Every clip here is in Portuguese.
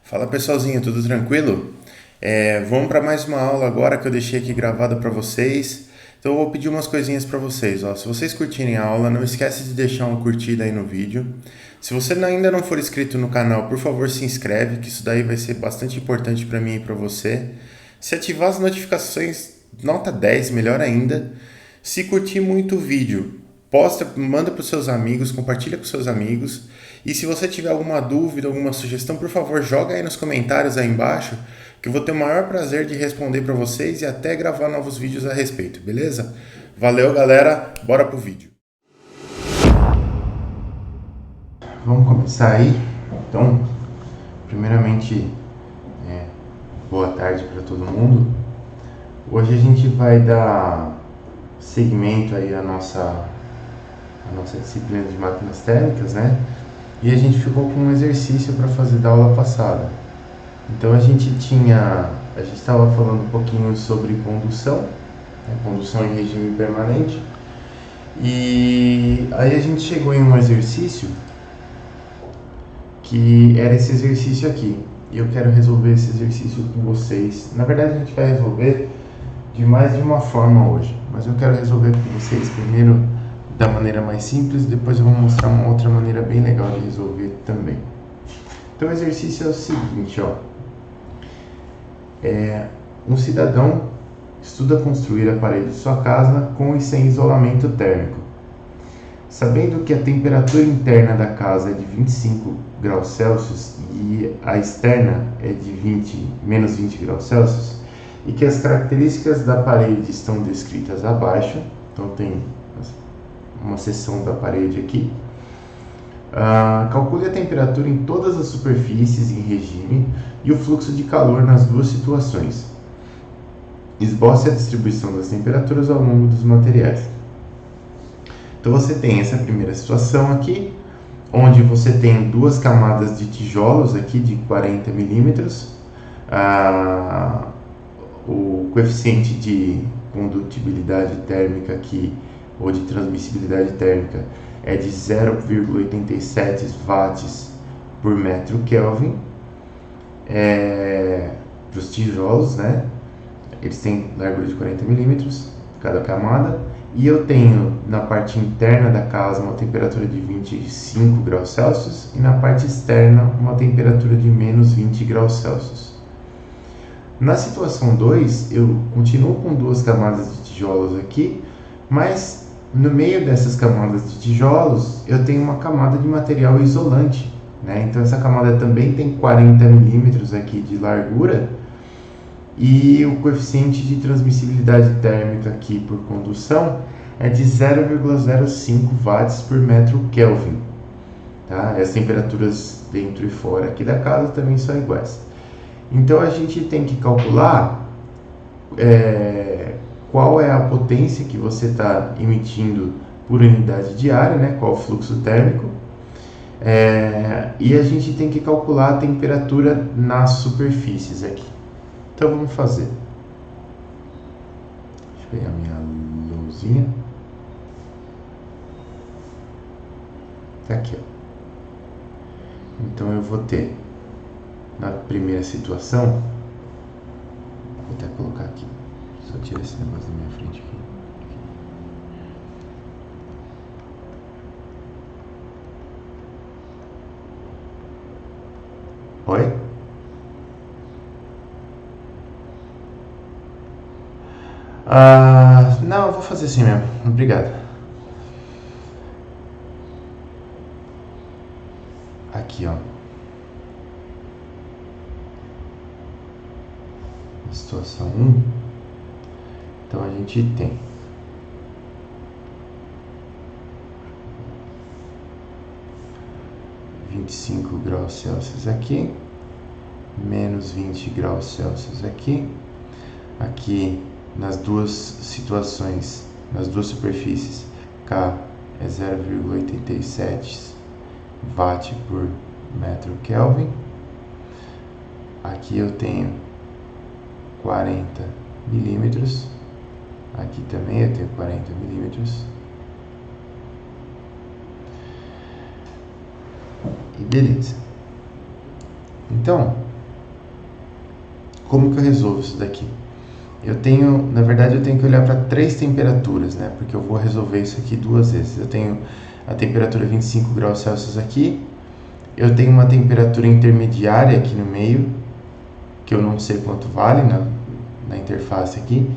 Fala pessoalzinho, tudo tranquilo? Vamos para mais uma aula agora que eu deixei aqui gravada para vocês. Então eu vou pedir umas coisinhas para vocês. Ó. Se vocês curtirem a aula, não esquece de deixar uma curtida aí no vídeo. Se você ainda não for inscrito no canal, por favor se inscreve, que isso daí vai ser bastante importante para mim e para você. Se ativar as notificações, nota 10, melhor ainda. Se curtir muito o vídeo, posta, manda para os seus amigos, compartilha com seus amigos. E se você tiver alguma dúvida, alguma sugestão, por favor, joga aí nos comentários aí embaixo, que eu vou ter o maior prazer de responder para vocês e até gravar novos vídeos a respeito, beleza? Valeu, galera, bora pro vídeo. Vamos começar aí. Então, primeiramente, boa tarde para todo mundo. Hoje a gente vai dar seguimento aí à nossa disciplina de máquinas térmicas, né? E a gente ficou com um exercício para fazer da aula passada. Então a gente estava falando um pouquinho sobre condução, né? Condução em regime permanente. E aí a gente chegou em um exercício que era esse exercício aqui. E eu quero resolver esse exercício com vocês. Na verdade a gente vai resolver de mais de uma forma hoje, mas eu quero resolver com vocês primeiro da maneira mais simples, depois eu vou mostrar uma outra maneira bem legal de resolver também. Então o exercício é o seguinte, ó. Um cidadão estuda construir a parede de sua casa com e sem isolamento térmico. Sabendo que a temperatura interna da casa é de 25 graus Celsius e a externa é de menos 20 graus Celsius, e que as características da parede estão descritas abaixo, então tem uma seção da parede aqui. Calcule a temperatura em todas as superfícies em regime e o fluxo de calor nas duas situações. Esboce a distribuição das temperaturas ao longo dos materiais. Então você tem essa primeira situação aqui, onde você tem duas camadas de tijolos aqui de 40 milímetros. O coeficiente de condutibilidade térmica aqui, ou de transmissibilidade térmica, é de 0,87 watts por metro Kelvin. Para os tijolos, né? Eles têm largura de 40 milímetros cada camada. E eu tenho na parte interna da casa uma temperatura de 25 graus Celsius e na parte externa uma temperatura de menos 20 graus Celsius. Na situação 2, eu continuo com duas camadas de tijolos aqui, mas no meio dessas camadas de tijolos eu tenho uma camada de material isolante, né? Então essa camada também tem 40 milímetros aqui de largura e o coeficiente de transmissibilidade térmica aqui por condução é de 0,05 watts por metro Kelvin. Tá? As temperaturas dentro e fora aqui da casa também são iguais. Então a gente tem que calcular qual é a potência que você está emitindo por unidade de área, né? Qual o fluxo térmico. E a gente tem que calcular a temperatura nas superfícies aqui. Então vamos fazer. Deixa eu pegar minha luzinha. Tá aqui, ó. Então eu vou ter, na primeira situação, vou até colocar aqui, só tirar esse negócio da minha frente aqui. Oi? Não, eu vou fazer assim mesmo, obrigado. Aqui, ó. Situação 1. Então a gente tem (25 graus Celsius aqui, menos 20 graus Celsius aqui. Aqui nas duas situações, nas duas superfícies, K é 0,87 watt por metro Kelvin. Aqui eu tenho 40 milímetros. Aqui também eu tenho 40 milímetros. E beleza. Então, como que eu resolvo isso daqui? Na verdade eu tenho que olhar para 3 temperaturas, né? Porque eu vou resolver isso aqui 2 vezes. Eu tenho a temperatura 25 graus Celsius aqui, eu tenho uma temperatura intermediária aqui no meio, que eu não sei quanto vale na interface aqui.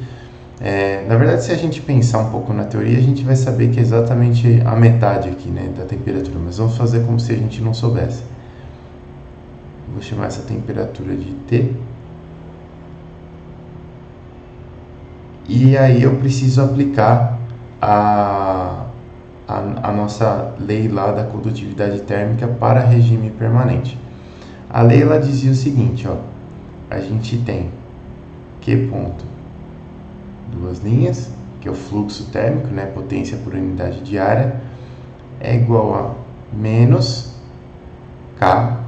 Na verdade, se a gente pensar um pouco na teoria, a gente vai saber que é exatamente a metade aqui, né, da temperatura, mas vamos fazer como se a gente não soubesse. Vou chamar essa temperatura de T. E aí eu preciso aplicar a nossa lei lá da condutividade térmica para regime permanente. A lei ela dizia o seguinte, ó, a gente tem Q ponto, duas linhas, que é o fluxo térmico, né, potência por unidade de área, é igual a menos K,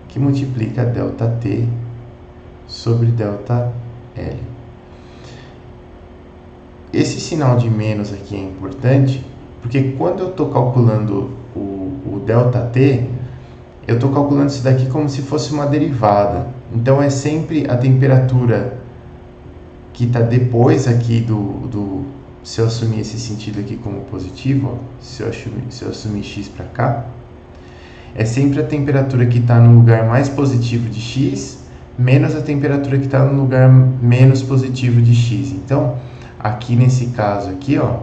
que multiplica ΔT sobre ΔL. Esse sinal de menos aqui é importante, porque quando eu estou calculando o ΔT, eu estou calculando isso daqui como se fosse uma derivada. Então é sempre a temperatura que está depois aqui se eu assumir esse sentido aqui como positivo, ó, se eu assumir x para cá, é sempre a temperatura que está no lugar mais positivo de x, menos a temperatura que está no lugar menos positivo de x. Então, aqui nesse caso aqui, ó,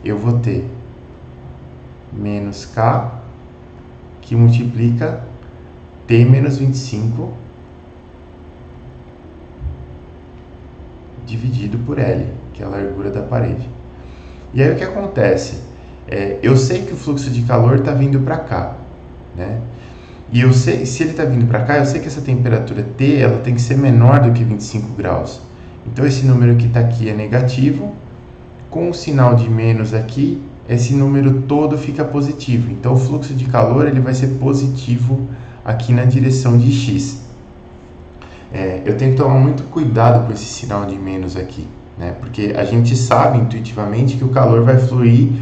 eu vou ter menos K, que multiplica T menos 25 dividido por L, que é a largura da parede. E aí o que acontece? Eu sei que o fluxo de calor está vindo para cá, né? E eu sei, se ele está vindo para cá, eu sei que essa temperatura T ela tem que ser menor do que 25 graus. Então esse número que está aqui é negativo, com o sinal de menos aqui, esse número todo fica positivo. Então o fluxo de calor ele vai ser positivo aqui na direção de x. Eu tenho que tomar muito cuidado com esse sinal de menos aqui, né? Porque a gente sabe intuitivamente que o calor vai fluir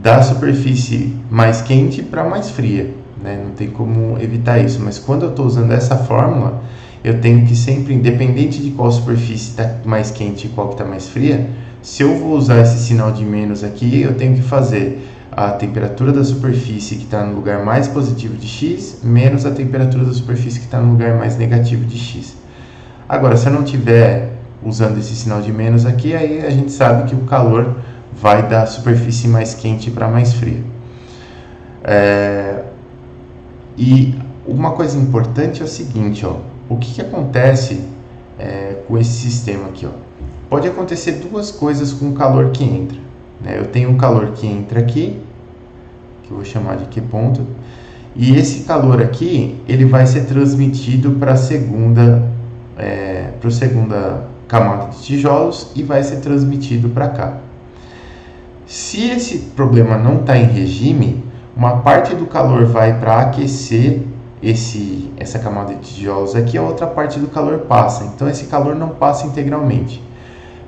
da superfície mais quente para mais fria, né? Não tem como evitar isso, mas quando eu estou usando essa fórmula, eu tenho que sempre, independente de qual superfície está mais quente e qual que está mais fria, se eu vou usar esse sinal de menos aqui, eu tenho que fazer a temperatura da superfície que está no lugar mais positivo de x, menos a temperatura da superfície que está no lugar mais negativo de x. Agora, se eu não estiver usando esse sinal de menos aqui, aí a gente sabe que o calor vai da superfície mais quente para mais fria. E uma coisa importante é o seguinte, ó, o que acontece com esse sistema aqui? Ó? Pode acontecer duas coisas com o calor que entra, né? Eu tenho um calor que entra aqui, que eu vou chamar de Q ponto, e esse calor aqui ele vai ser transmitido para a segunda camada de tijolos e vai ser transmitido para cá. Se esse problema não está em regime, uma parte do calor vai para aquecer essa camada de tijolos aqui, a outra parte do calor passa. Então esse calor não passa integralmente.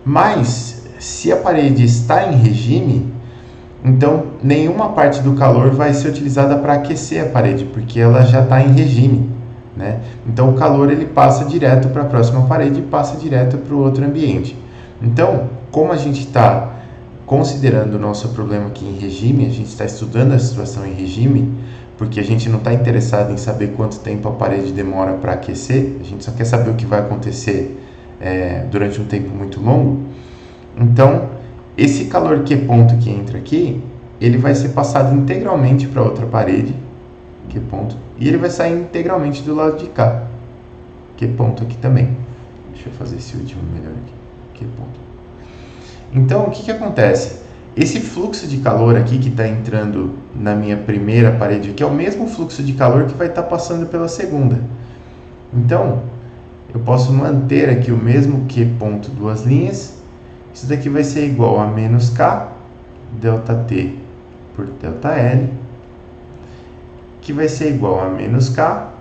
Mas se a parede está em regime, então nenhuma parte do calor vai ser utilizada para aquecer a parede, porque ela já está em regime, né? Então o calor ele passa direto para a próxima parede e passa direto para o outro ambiente. Então, como a gente está considerando o nosso problema aqui em regime, a gente está estudando a situação em regime, porque a gente não está interessado em saber quanto tempo a parede demora para aquecer, a gente só quer saber o que vai acontecer durante um tempo muito longo. Então, esse calor Q ponto que entra aqui, ele vai ser passado integralmente para outra parede, Q ponto, e ele vai sair integralmente do lado de cá, Q ponto aqui também. Deixa eu fazer esse último melhor aqui, Q ponto. Então, o que acontece? Esse fluxo de calor aqui que está entrando na minha primeira parede aqui é o mesmo fluxo de calor que vai estar passando pela segunda. Então, eu posso manter aqui o mesmo Q ponto duas linhas. Isso daqui vai ser igual a menos K ΔT por ΔL, que vai ser igual a menos K.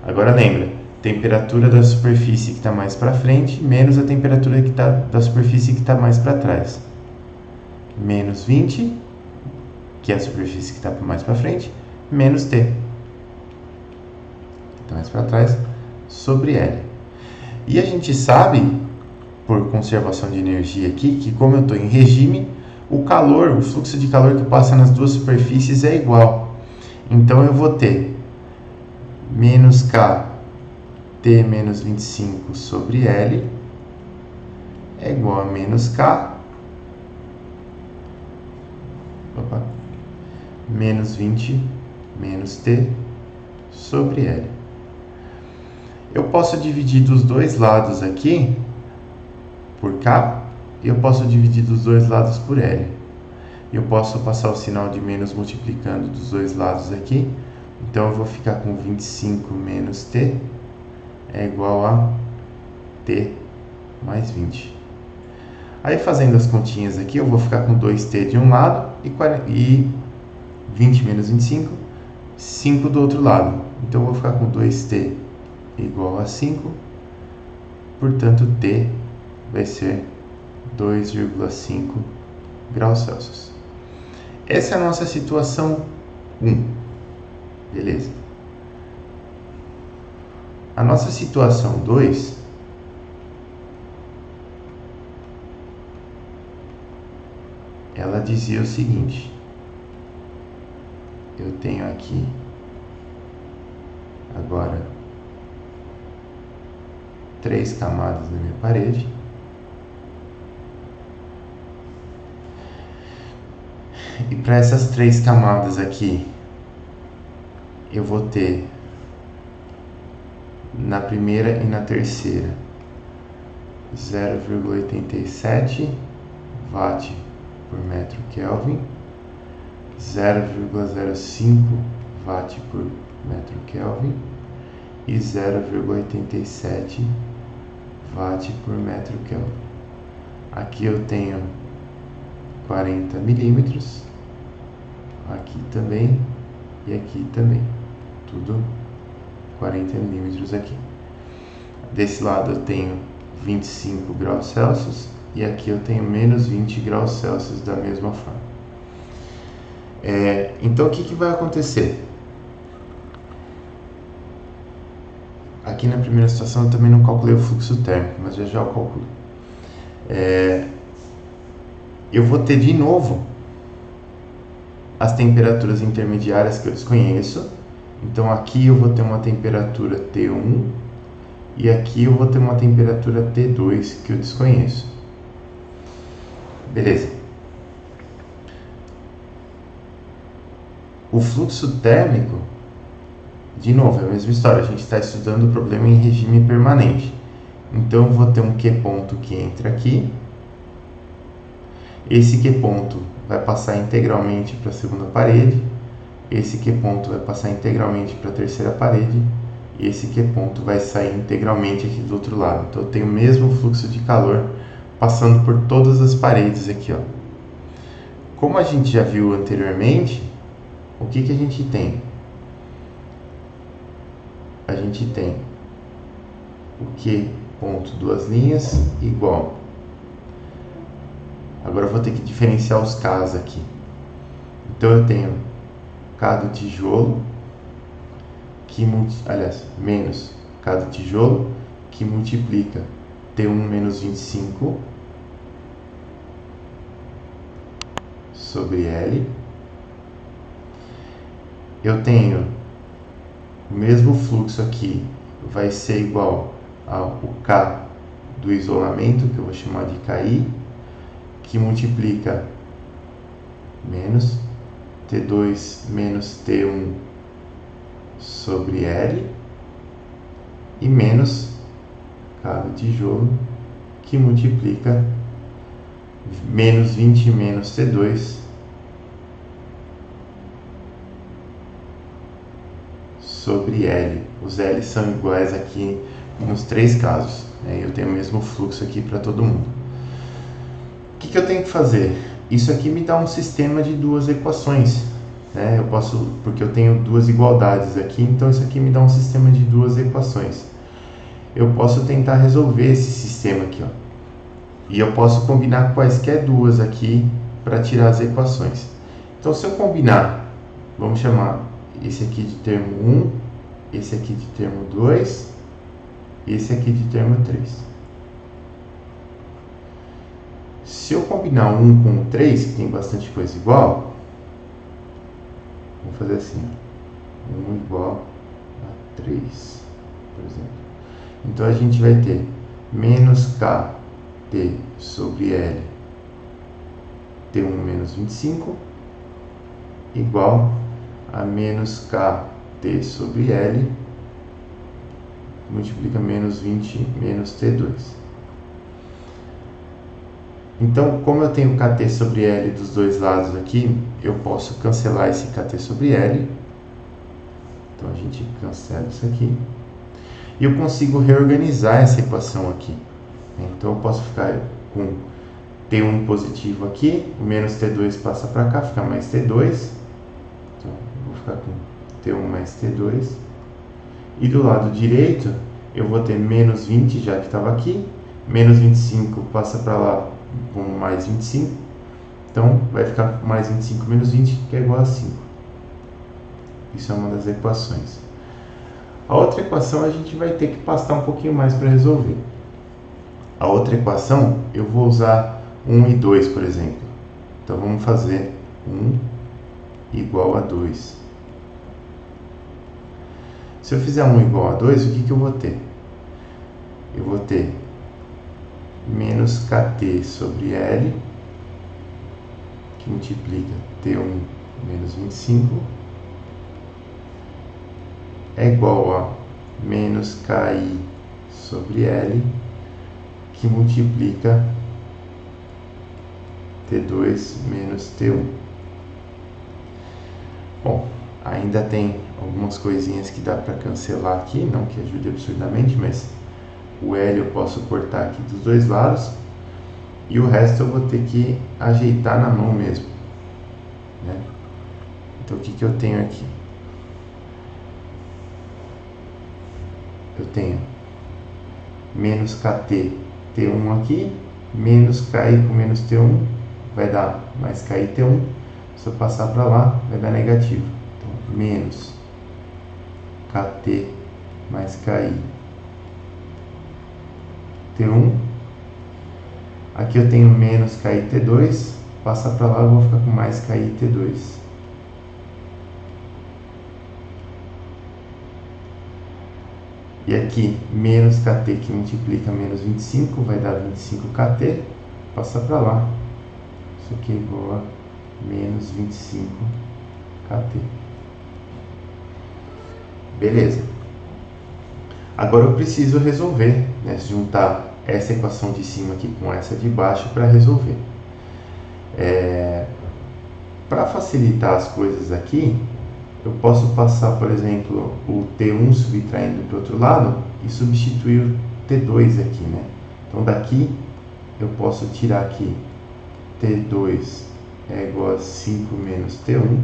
Agora lembra, temperatura da superfície que está mais para frente menos a temperatura da superfície que está mais para trás. Menos 20, que é a superfície que está mais para frente, menos T, que está mais para trás, sobre L. E a gente sabe, por conservação de energia aqui, que como eu estou em regime, o calor, o fluxo de calor que passa nas duas superfícies é igual. Então eu vou ter menos K T menos 25 sobre L é igual a menos K menos 20 menos T sobre L. Eu posso dividir dos dois lados aqui por K e eu posso dividir dos dois lados por L. Eu posso passar o sinal de menos multiplicando dos dois lados aqui. Então eu vou ficar com 25 menos T é igual a T mais 20. Aí fazendo as continhas aqui, eu vou ficar com 2T de um lado e 20 menos 25, 5 do outro lado. Então eu vou ficar com 2T igual a 5, portanto T vai ser 2,5 graus Celsius. Essa é a nossa situação 1. Beleza? A nossa situação 2 ela dizia o seguinte: eu tenho aqui agora 3 camadas na minha parede. E para essas 3 camadas aqui, eu vou ter na primeira e na terceira 0,87 watt por metro Kelvin, 0,05 watt por metro Kelvin e 0,87 watt por metro Kelvin. Aqui eu tenho 40 milímetros, aqui também e aqui também, tudo 40 milímetros aqui. Desse lado eu tenho 25 graus Celsius e aqui eu tenho menos 20 graus Celsius da mesma forma. Então o que vai acontecer? Aqui na primeira situação eu também não calculei o fluxo térmico, mas já eu calculo. Eu vou ter de novo as temperaturas intermediárias que eu desconheço. Então aqui eu vou ter uma temperatura T1 e aqui eu vou ter uma temperatura T2 que eu desconheço. Beleza. O fluxo térmico, de novo, é a mesma história. A gente está estudando o problema em regime permanente. Então eu vou ter um Q ponto que entra aqui. Esse Q ponto vai passar integralmente para a segunda parede. Esse Q ponto vai passar integralmente para a terceira parede. E esse Q ponto vai sair integralmente aqui do outro lado. Então eu tenho o mesmo fluxo de calor passando por todas as paredes aqui, ó. Como a gente já viu anteriormente, o que a gente tem? A gente tem o Q ponto duas linhas igual. Agora eu vou ter que diferenciar os K's aqui. Então eu tenho K do tijolo, menos K do tijolo, que multiplica T1 menos 25 sobre L. Eu tenho o mesmo fluxo aqui, vai ser igual ao K do isolamento, que eu vou chamar de KI, que multiplica menos T2 menos T1 sobre L e menos K do tijolo, que multiplica menos 20 menos T2 sobre L. Os L são iguais aqui nos 3 casos, né? Eu tenho o mesmo fluxo aqui para todo mundo. O que eu tenho que fazer? Isso aqui me dá um sistema de duas equações, né? Porque eu tenho duas igualdades aqui, então isso aqui me dá um sistema de duas equações. Eu posso tentar resolver esse sistema aqui, ó. E eu posso combinar quaisquer duas aqui para tirar as equações. Então, se eu combinar, vamos chamar esse aqui de termo 1, esse aqui de termo 2, esse aqui de termo 3. Se eu combinar 1 com o 3, que tem bastante coisa igual, vou fazer assim, 1 igual a 3, por exemplo. Então a gente vai ter menos kt sobre L T1 menos 25 igual a menos kt sobre L multiplica menos 20 menos T2. Então, como eu tenho kt sobre L dos dois lados aqui, eu posso cancelar esse kt sobre L. Então, a gente cancela isso aqui. E eu consigo reorganizar essa equação aqui. Então, eu posso ficar com T1 positivo aqui, o menos T2 passa para cá, fica mais T2. Então, eu vou ficar com T1 mais T2. E do lado direito, eu vou ter menos 20, já que estava aqui. Menos 25 passa para lá com mais 25. Então, vai ficar mais 25 menos 20, que é igual a 5. Isso é uma das equações. A outra equação a gente vai ter que passar um pouquinho mais para resolver. A outra equação, eu vou usar 1 e 2, por exemplo. Então, vamos fazer 1 igual a 2. Se eu fizer 1 igual a 2, o que eu vou ter? Eu vou ter menos kt sobre L, que multiplica T1 menos 25, é igual a menos ki sobre L, que multiplica T2 menos T1. Bom, ainda tem algumas coisinhas que dá para cancelar aqui, não que ajude absurdamente, mas o L eu posso cortar aqui dos dois lados e o resto eu vou ter que ajeitar na mão mesmo, né? Então o que eu tenho aqui? Eu tenho menos kt T1 aqui, menos ki com menos T1 vai dar mais ki T1. Se eu passar para lá, vai dar negativo. Então, menos kt mais ki T1. Aqui eu tenho menos ki T2. Passa para lá, eu vou ficar com mais ki T2. E aqui, menos kt que multiplica menos 25, vai dar 25 kt. Passa para lá. Isso aqui é igual a menos 25 kt. Beleza. Agora eu preciso resolver, né, juntar essa equação de cima aqui com essa de baixo para resolver. Para facilitar as coisas aqui, eu posso passar, por exemplo, o T1 subtraindo para o outro lado e substituir o T2 aqui, né? Então daqui eu posso tirar aqui T2 é igual a 5 menos T1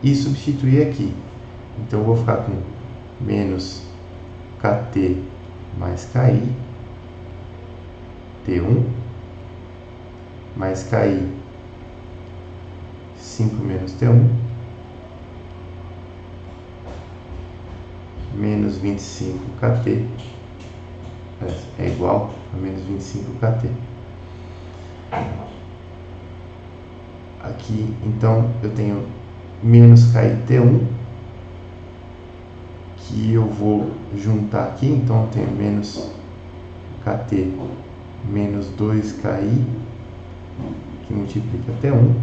e substituir aqui. Então eu vou ficar com menos kt mais ki T1 mais ki 5 menos T1 menos 25 kt é igual a menos 25 kt. Aqui, então, eu tenho menos KIT1, que eu vou juntar aqui, então eu tenho menos KT menos 2KI, que multiplica T1,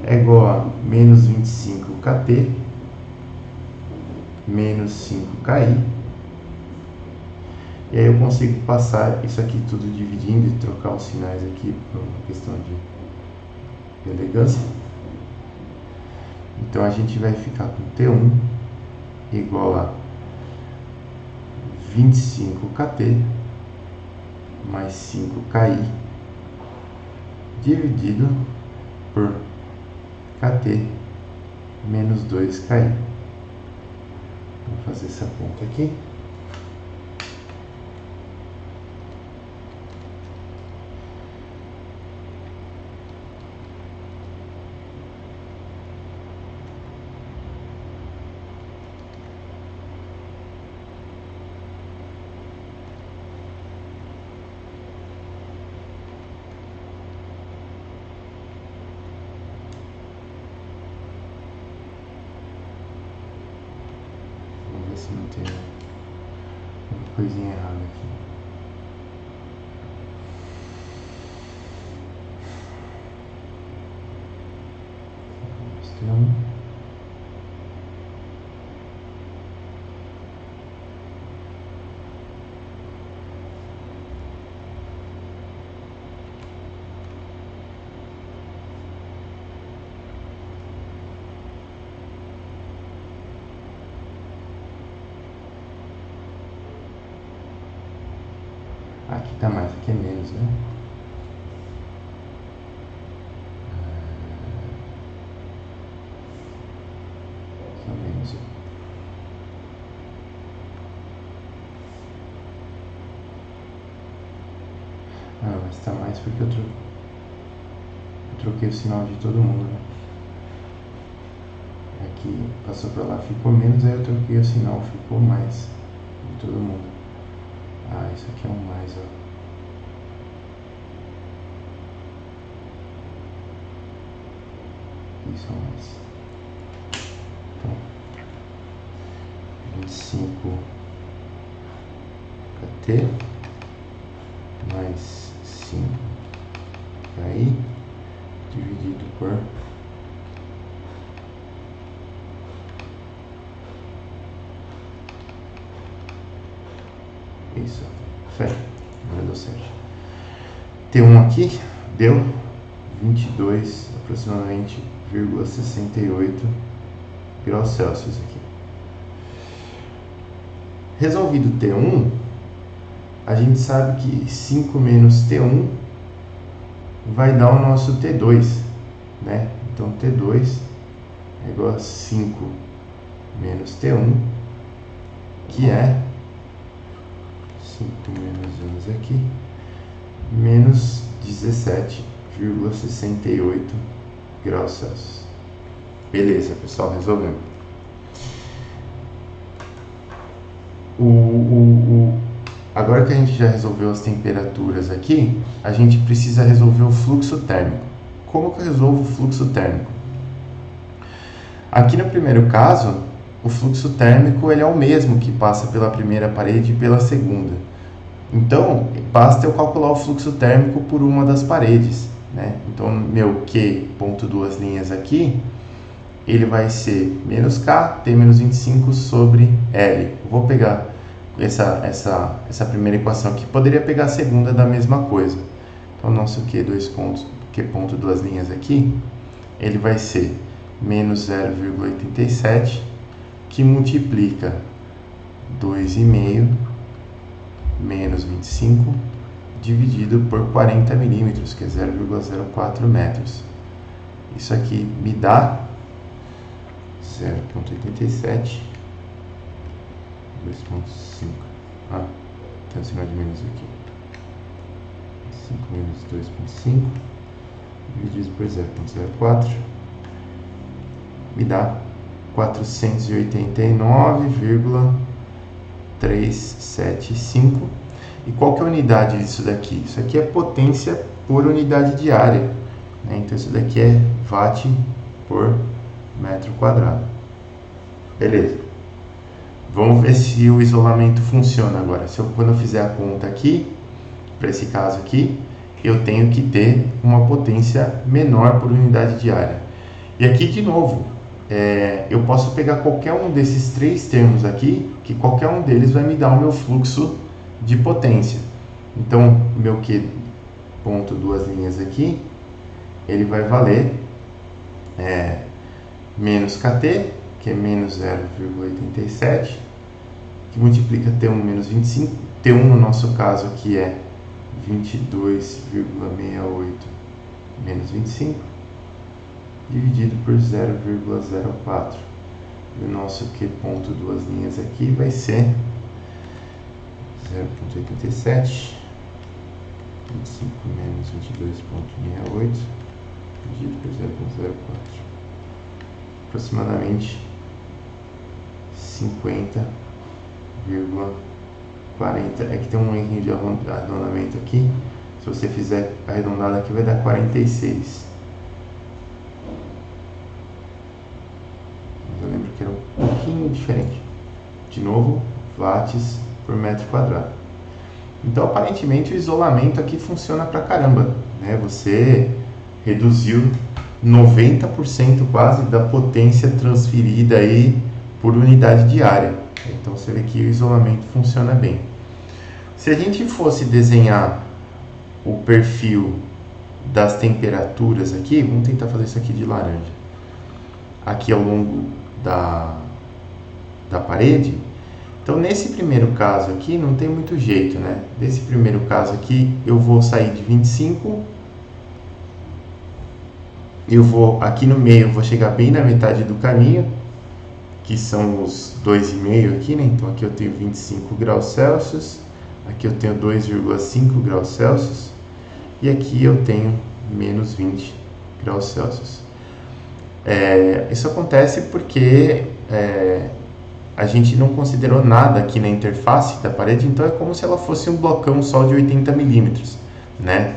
é igual a menos 25KT menos 5KI. E aí eu consigo passar isso aqui tudo dividindo e trocar os sinais aqui por uma questão de elegância. Então a gente vai ficar com T1 igual a 25KT mais 5KI dividido por KT menos 2KI. Vou fazer essa conta aqui. se não tem uma coisinha errada aqui. T1. Aqui tá mais, aqui é menos, né? Só menos. Ah, mas tá mais porque eu troquei o sinal de todo mundo, né? Aqui passou pra lá, ficou menos, aí eu troquei o sinal, ficou mais de todo mundo. Ah, isso aqui é um mais, ó. Isso é um mais. Então, 25 KT mais 5 KI dividido por isso. Certo? Agora deu certo. T1 aqui deu 22 aproximadamente 0,68 graus Celsius aqui. Resolvido T1, a gente sabe que 5 menos T1 vai dar o nosso T2, né? Então T2 é igual a 5 menos T1, que é 5 menos 11 aqui, menos 17,68 graus Celsius. Beleza, pessoal, resolvemos. Agora que a gente já resolveu as temperaturas aqui, a gente precisa resolver o fluxo térmico. Como que eu resolvo o fluxo térmico? Aqui no primeiro caso, o fluxo térmico ele é o mesmo que passa pela primeira parede e pela segunda. Então, basta eu calcular o fluxo térmico por uma das paredes, né? Então, meu Q, ponto duas linhas aqui, ele vai ser menos K, T menos 25 sobre L. Eu vou pegar essa primeira equação aqui. Poderia pegar a segunda da mesma coisa. Então, nosso Q, Q ponto duas linhas aqui, ele vai ser menos 0,87, que multiplica 2,5 menos 25 dividido por 40 milímetros, que é 0,04 metros. Isso aqui me dá 0,87, 2,5. Ah, tem um sinal de menos aqui. 5 menos 2,5 dividido por 0,04 me dá 489,375. E qual que é a unidade disso daqui? Isso aqui é potência por unidade de área, né? Então isso daqui é watt por metro quadrado. Beleza. Vamos ver se o isolamento funciona agora. Quando eu fizer a conta aqui, para esse caso aqui, eu tenho que ter uma potência menor por unidade de área. E aqui de novo, eu posso pegar qualquer um desses três termos aqui, que qualquer um deles vai me dar o meu fluxo de potência. Então, meu Q ponto duas linhas aqui, ele vai valer menos KT, que é menos 0,87, que multiplica T1 menos 25. T1 no nosso caso aqui é 22,68 menos 25, dividido por 0,04. E o nosso Q ponto duas linhas aqui vai ser 0,87, 25 menos 22,68, dividido por 0,04. Aproximadamente 50,40. É que tem um errinho de arredondamento aqui. Se você fizer arredondado aqui, vai dar 46. Mas eu lembro que era um pouquinho diferente. de novo, watts por metro quadrado. Então, aparentemente, o isolamento aqui funciona pra caramba, né? Você reduziu 90% quase da potência transferida aí por unidade de área. Então, você vê que o isolamento funciona bem. Se a gente fosse desenhar o perfil das temperaturas aqui, vamos tentar fazer isso aqui de laranja, aqui ao longo da parede. Então, nesse primeiro caso aqui, não tem muito jeito, né? Nesse primeiro caso aqui, eu vou sair de 25, eu vou, aqui no meio, eu vou chegar bem na metade do caminho, que são os 2,5 aqui, né? Então, aqui eu tenho 25 graus Celsius, aqui eu tenho 2,5 graus Celsius, e aqui eu tenho menos 20 graus Celsius. Isso acontece porque a gente não considerou nada aqui na interface da parede, então é como se ela fosse um blocão só de 80 milímetros, né?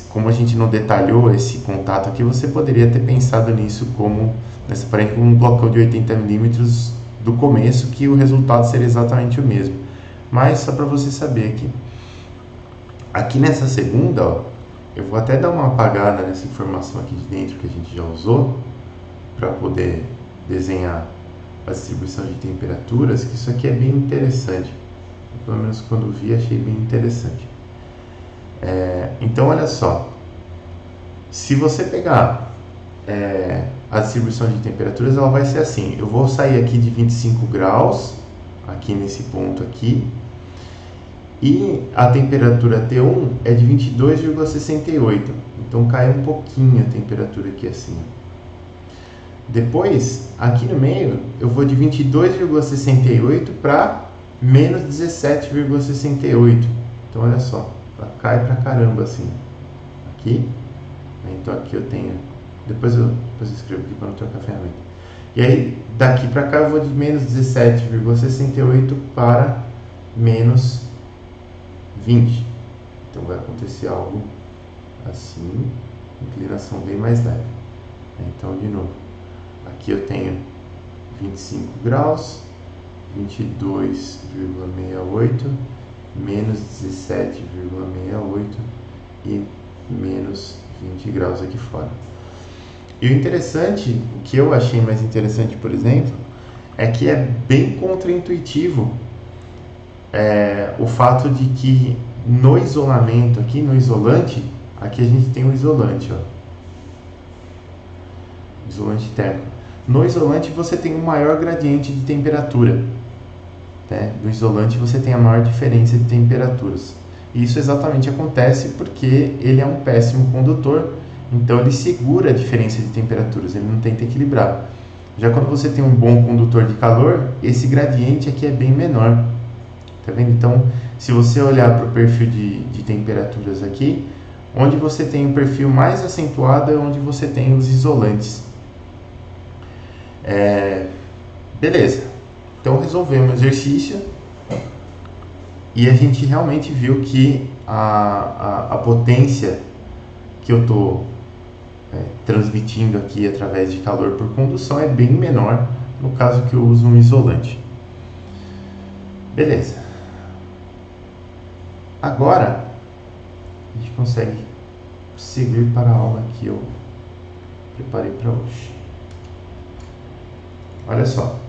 Como a gente não detalhou esse contato aqui, você poderia ter pensado nisso como, nessa parede, como um blocão de 80 milímetros do começo, que o resultado seria exatamente o mesmo. Mas só para você saber aqui nessa segunda, ó, eu vou até dar uma apagada nessa informação aqui de dentro que a gente já usou, para poder desenhar a distribuição de temperaturas, que isso aqui é bem interessante. Pelo menos quando vi, achei bem interessante. Então, olha só. Se você pegar a distribuição de temperaturas, ela vai ser assim. Eu vou sair aqui de 25 graus, aqui nesse ponto aqui, e a temperatura T1 é de 22,68. Então, cai um pouquinho a temperatura aqui assim. Depois, aqui no meio, eu vou de 22,68 para menos 17,68. Então, olha só, ela cai pra caramba assim. Aqui. Então, aqui eu tenho... Depois eu escrevo aqui para não trocar a ferramenta. E aí, daqui para cá, eu vou de menos 17,68 para menos 20. Então, vai acontecer algo assim, inclinação bem mais leve. Então, de novo, aqui eu tenho 25 graus, 22,68, menos 17,68 e menos 20 graus aqui fora. E o interessante, o que eu achei mais interessante, por exemplo, é que é bem contraintuitivo o fato de que no isolamento, aqui no isolante, aqui a gente tem o isolante, ó, isolante térmico. No isolante você tem um maior gradiente de temperatura, né? No isolante você tem a maior diferença de temperaturas. E isso exatamente acontece porque ele é um péssimo condutor, então ele segura a diferença de temperaturas, ele não tenta equilibrar. Já quando você tem um bom condutor de calor, esse gradiente aqui é bem menor. Tá vendo? Então, se você olhar para o perfil de temperaturas aqui, onde você tem o perfil mais acentuado é onde você tem os isolantes. Beleza. Então, resolvemos o exercício e a gente realmente viu que a potência que eu estou transmitindo aqui através de calor por condução é bem menor no caso que eu uso um isolante. Beleza. Agora, a gente consegue seguir para a aula que eu preparei para hoje. Olha só.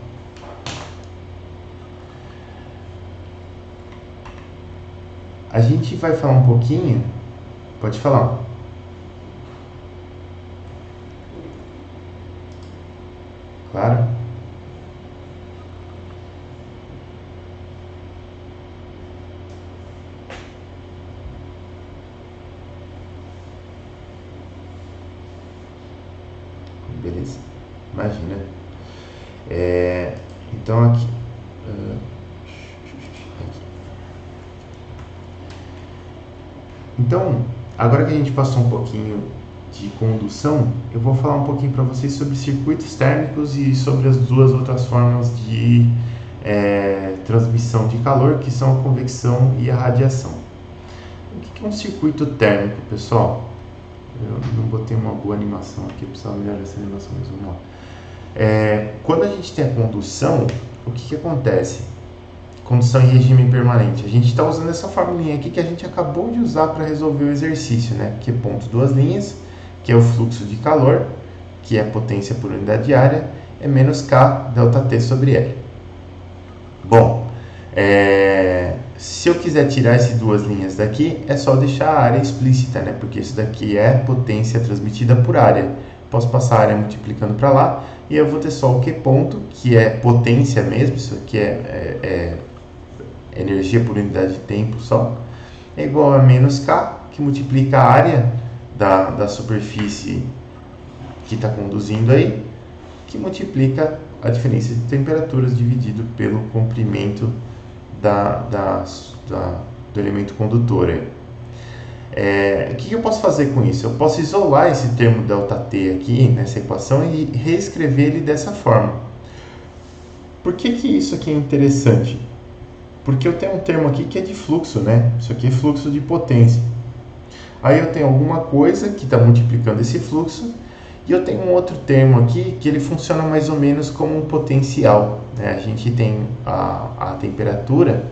A gente vai falar um pouquinho... Pode falar. Claro. Beleza. Imagina. Então aqui. Então, agora que a gente passou um pouquinho de condução, eu vou falar um pouquinho para vocês sobre circuitos térmicos e sobre as duas outras formas de transmissão de calor, que são a convecção e a radiação. O que é um circuito térmico, pessoal? Eu não botei uma boa animação aqui, eu precisava melhorar essa animação, mas vamos lá. Quando a gente tem a condução, o que acontece? condução em regime permanente. A gente está usando essa formulinha aqui que a gente acabou de usar para resolver o exercício, né? Que é ponto duas linhas, que é o fluxo de calor, que é potência por unidade de área, é menos K delta T sobre L. Bom, se eu quiser tirar essas duas linhas daqui, é só deixar a área explícita, né? Porque isso daqui é potência transmitida por área. Posso passar a área multiplicando para lá e eu vou ter só o Q ponto, que é potência mesmo, isso aqui é energia por unidade de tempo só, é igual a menos K, que multiplica a área da superfície que está conduzindo aí, que multiplica a diferença de temperaturas dividido pelo comprimento do elemento condutor. O que eu posso fazer com isso? Eu posso isolar esse termo ΔT aqui nessa equação e reescrever ele dessa forma. Por que isso aqui é interessante? Porque eu tenho um termo aqui que é de fluxo, né? Isso aqui é fluxo de potência. Aí eu tenho alguma coisa que está multiplicando esse fluxo e eu tenho um outro termo aqui que ele funciona mais ou menos como um potencial, né? A gente tem a temperatura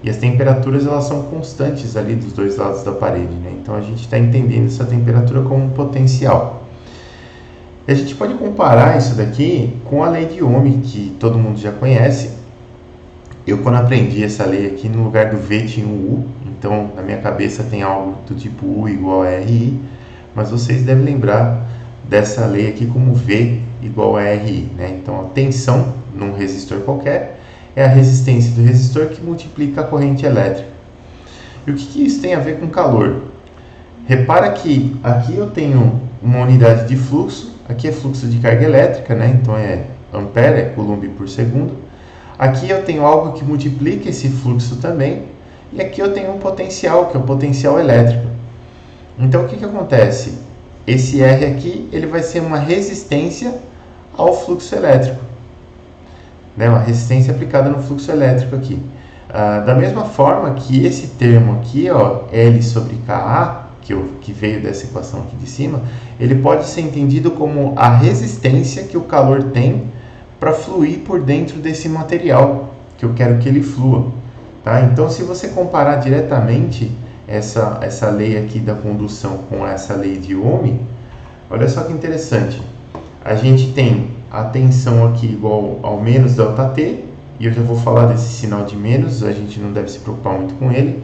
e as temperaturas elas são constantes ali dos dois lados da parede, né? Então a gente está entendendo essa temperatura como um potencial. E a gente pode comparar isso daqui com a lei de Ohm, que todo mundo já conhece. Eu, quando aprendi essa lei aqui, no lugar do V tinha um U, então na minha cabeça tem algo do tipo U igual a RI, mas vocês devem lembrar dessa lei aqui como V igual a RI, né? Então a tensão num resistor qualquer é a resistência do resistor que multiplica a corrente elétrica. E o que isso tem a ver com calor? Repara que aqui eu tenho uma unidade de fluxo, aqui é fluxo de carga elétrica, né? Então é ampere, é coulomb por segundo. Aqui eu tenho algo que multiplica esse fluxo também, e aqui eu tenho um potencial, que é o potencial elétrico. Então o que acontece? Esse R aqui ele vai ser uma resistência ao fluxo elétrico, né? Uma resistência aplicada no fluxo elétrico aqui. Da mesma forma que esse termo aqui, ó, L sobre Ka, que veio dessa equação aqui de cima, ele pode ser entendido como a resistência que o calor tem para fluir por dentro desse material que eu quero que ele flua, tá? Então, se você comparar diretamente essa lei aqui da condução com essa lei de Ohm, olha só que interessante. A gente tem a tensão aqui igual ao menos ΔT, e eu já vou falar desse sinal de menos, a gente não deve se preocupar muito com ele.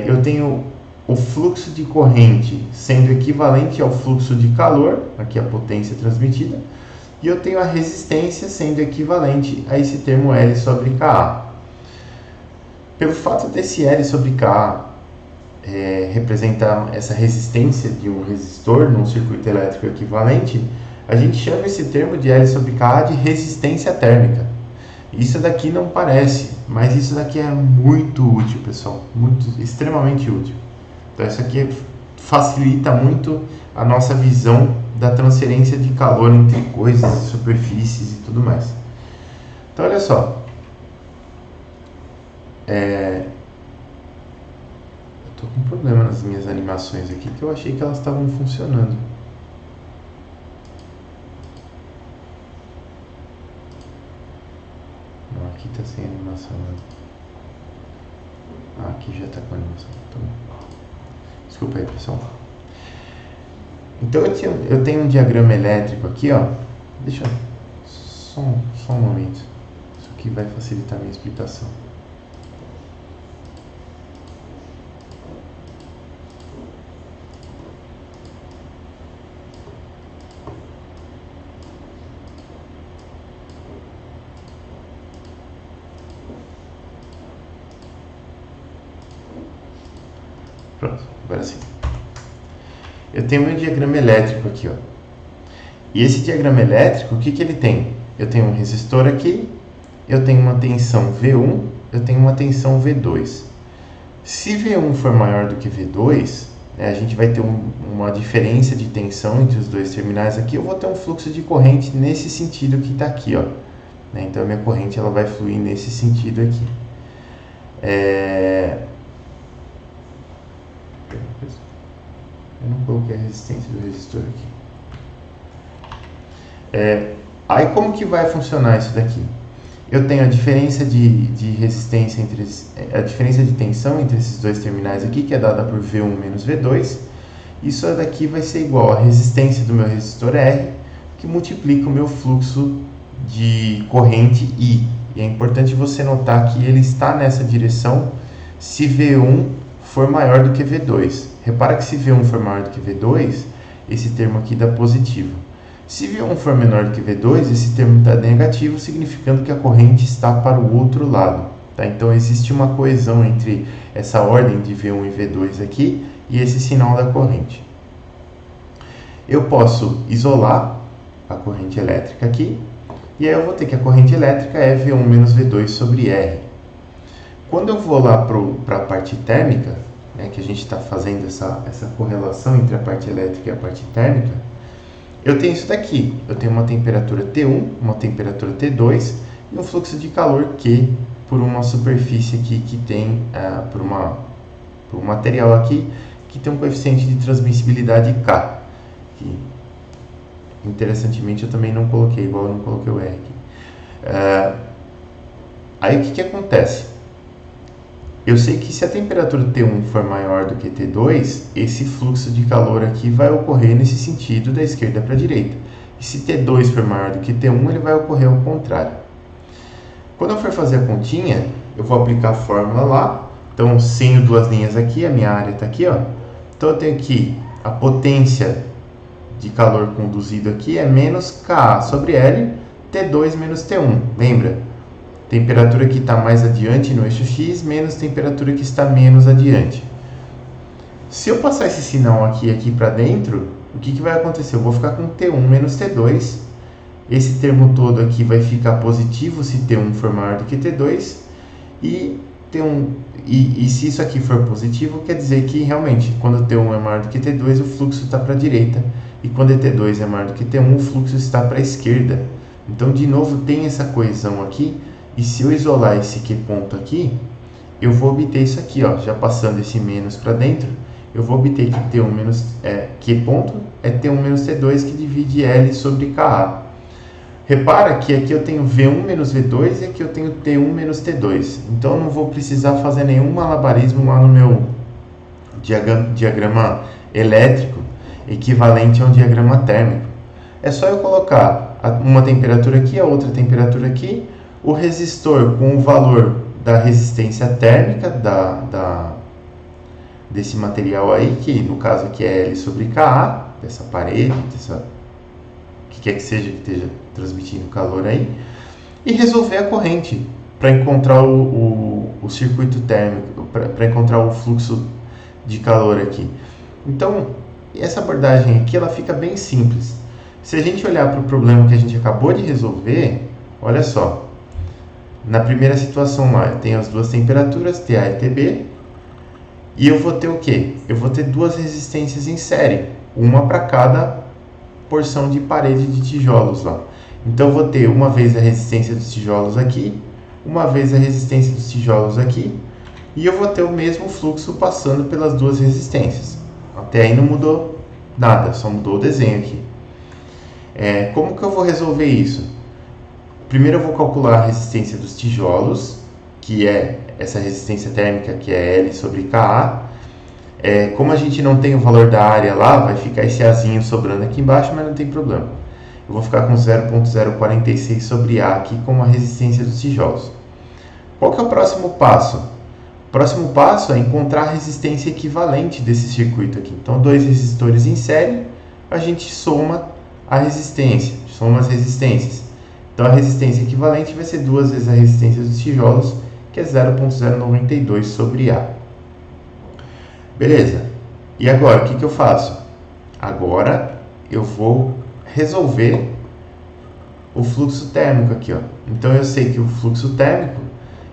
Eu tenho o fluxo de corrente sendo equivalente ao fluxo de calor, aqui a potência transmitida, e eu tenho a resistência sendo equivalente a esse termo L sobre Ka. Pelo fato desse L sobre Ka representar essa resistência de um resistor num circuito elétrico equivalente, a gente chama esse termo de L sobre Ka de resistência térmica. Isso daqui não parece, mas isso daqui é muito útil, pessoal, extremamente útil. Então isso aqui facilita muito a nossa visão da transferência de calor entre coisas, superfícies e tudo mais. Então olha só, eu estou com um problema nas minhas animações aqui, que eu achei que elas estavam funcionando. Não, aqui está sem animação. Aqui já está com animação. Então, desculpa aí, pessoal. Então eu tenho um diagrama elétrico aqui, ó. Deixa eu só um momento. Isso aqui vai facilitar a minha explicação. Pronto, agora sim. Eu tenho meu diagrama elétrico aqui, ó. E esse diagrama elétrico, o que ele tem? Eu tenho um resistor aqui, eu tenho uma tensão V1, eu tenho uma tensão V2. Se V1 for maior do que V2, né, a gente vai ter uma diferença de tensão entre os dois terminais aqui, eu vou ter um fluxo de corrente nesse sentido que está aqui, ó. Né, então a minha corrente ela vai fluir nesse sentido aqui. Eu não coloquei a resistência do resistor aqui. Aí como que vai funcionar isso daqui? eu tenho a diferença de resistência a diferença de tensão entre esses dois terminais aqui, que é dada por V1 menos V2. Isso daqui vai ser igual à resistência do meu resistor R, que multiplica o meu fluxo de corrente I. E é importante você notar que ele está nessa direção se V1 for maior do que V2. Repara que se V1 for maior do que V2, esse termo aqui dá positivo. Se V1 for menor do que V2, esse termo está negativo, significando que a corrente está para o outro lado. Tá? Então existe uma coesão entre essa ordem de V1 e V2 aqui e esse sinal da corrente. Eu posso isolar a corrente elétrica aqui, e aí eu vou ter que a corrente elétrica é V1 menos V2 sobre R. Quando eu vou lá para a parte térmica, né, que a gente está fazendo essa correlação entre a parte elétrica e a parte térmica, eu tenho isso daqui. Eu tenho uma temperatura T1, uma temperatura T2 e um fluxo de calor Q por uma superfície aqui que tem, por um material aqui que tem um coeficiente de transmissibilidade K. Que, interessantemente, eu também não coloquei, igual eu não coloquei o R aqui. Aí o que acontece? Eu sei que se a temperatura T1 for maior do que T2, esse fluxo de calor aqui vai ocorrer nesse sentido da esquerda para a direita. E se T2 for maior do que T1, ele vai ocorrer ao contrário. Quando eu for fazer a continha, eu vou aplicar a fórmula lá. Então, sem duas linhas aqui, a minha área está aqui, ó. Então, eu tenho aqui a potência de calor conduzido aqui é menos Ka sobre L, T2 menos T1. Lembra? Temperatura que está mais adiante no eixo X, menos temperatura que está menos adiante. Se eu passar esse sinal aqui para dentro, o que vai acontecer? Eu vou ficar com T1 menos T2. Esse termo todo aqui vai ficar positivo se T1 for maior do que T2. E se isso aqui for positivo, quer dizer que realmente, quando T1 é maior do que T2, o fluxo está para a direita. E quando T2 é maior do que T1, o fluxo está para a esquerda. Então, de novo, tem essa coesão aqui. E se eu isolar esse Q ponto aqui, eu vou obter isso aqui, ó, já passando esse menos para dentro, eu vou obter que T1 menos Q ponto é T1 menos T2 que divide L sobre Ka. Repara que aqui eu tenho V1 menos V2 e aqui eu tenho T1 menos T2. Então eu não vou precisar fazer nenhum malabarismo lá no meu diagrama elétrico equivalente a um diagrama térmico. É só eu colocar uma temperatura aqui, a outra temperatura aqui, o resistor com o valor da resistência térmica desse material aí, que no caso aqui é L sobre Ka, dessa parede, que quer que seja que esteja transmitindo calor aí, e resolver a corrente para encontrar o circuito térmico, para encontrar o fluxo de calor aqui. Então, essa abordagem aqui ela fica bem simples. Se a gente olhar para o problema que a gente acabou de resolver, olha só. Na primeira situação lá, eu tenho as duas temperaturas, TA e TB, e eu vou ter o quê? Eu vou ter duas resistências em série, uma para cada porção de parede de tijolos lá. Então, eu vou ter uma vez a resistência dos tijolos aqui, uma vez a resistência dos tijolos aqui, e eu vou ter o mesmo fluxo passando pelas duas resistências. Até aí não mudou nada, só mudou o desenho aqui. Como que eu vou resolver isso? Primeiro eu vou calcular a resistência dos tijolos, que é essa resistência térmica que é L sobre Ka. Como a gente não tem o valor da área lá, vai ficar esse Azinho sobrando aqui embaixo, mas não tem problema. Eu vou ficar com 0,046 sobre A aqui como a resistência dos tijolos. Qual que é o próximo passo? O próximo passo é encontrar a resistência equivalente desse circuito aqui. Então, dois resistores em série, a gente soma a resistência, soma as resistências. Então, a resistência equivalente vai ser duas vezes a resistência dos tijolos, que é 0,092 sobre A. Beleza. E agora, o que eu faço? Agora, eu vou resolver o fluxo térmico aqui, ó. Então, eu sei que o fluxo térmico,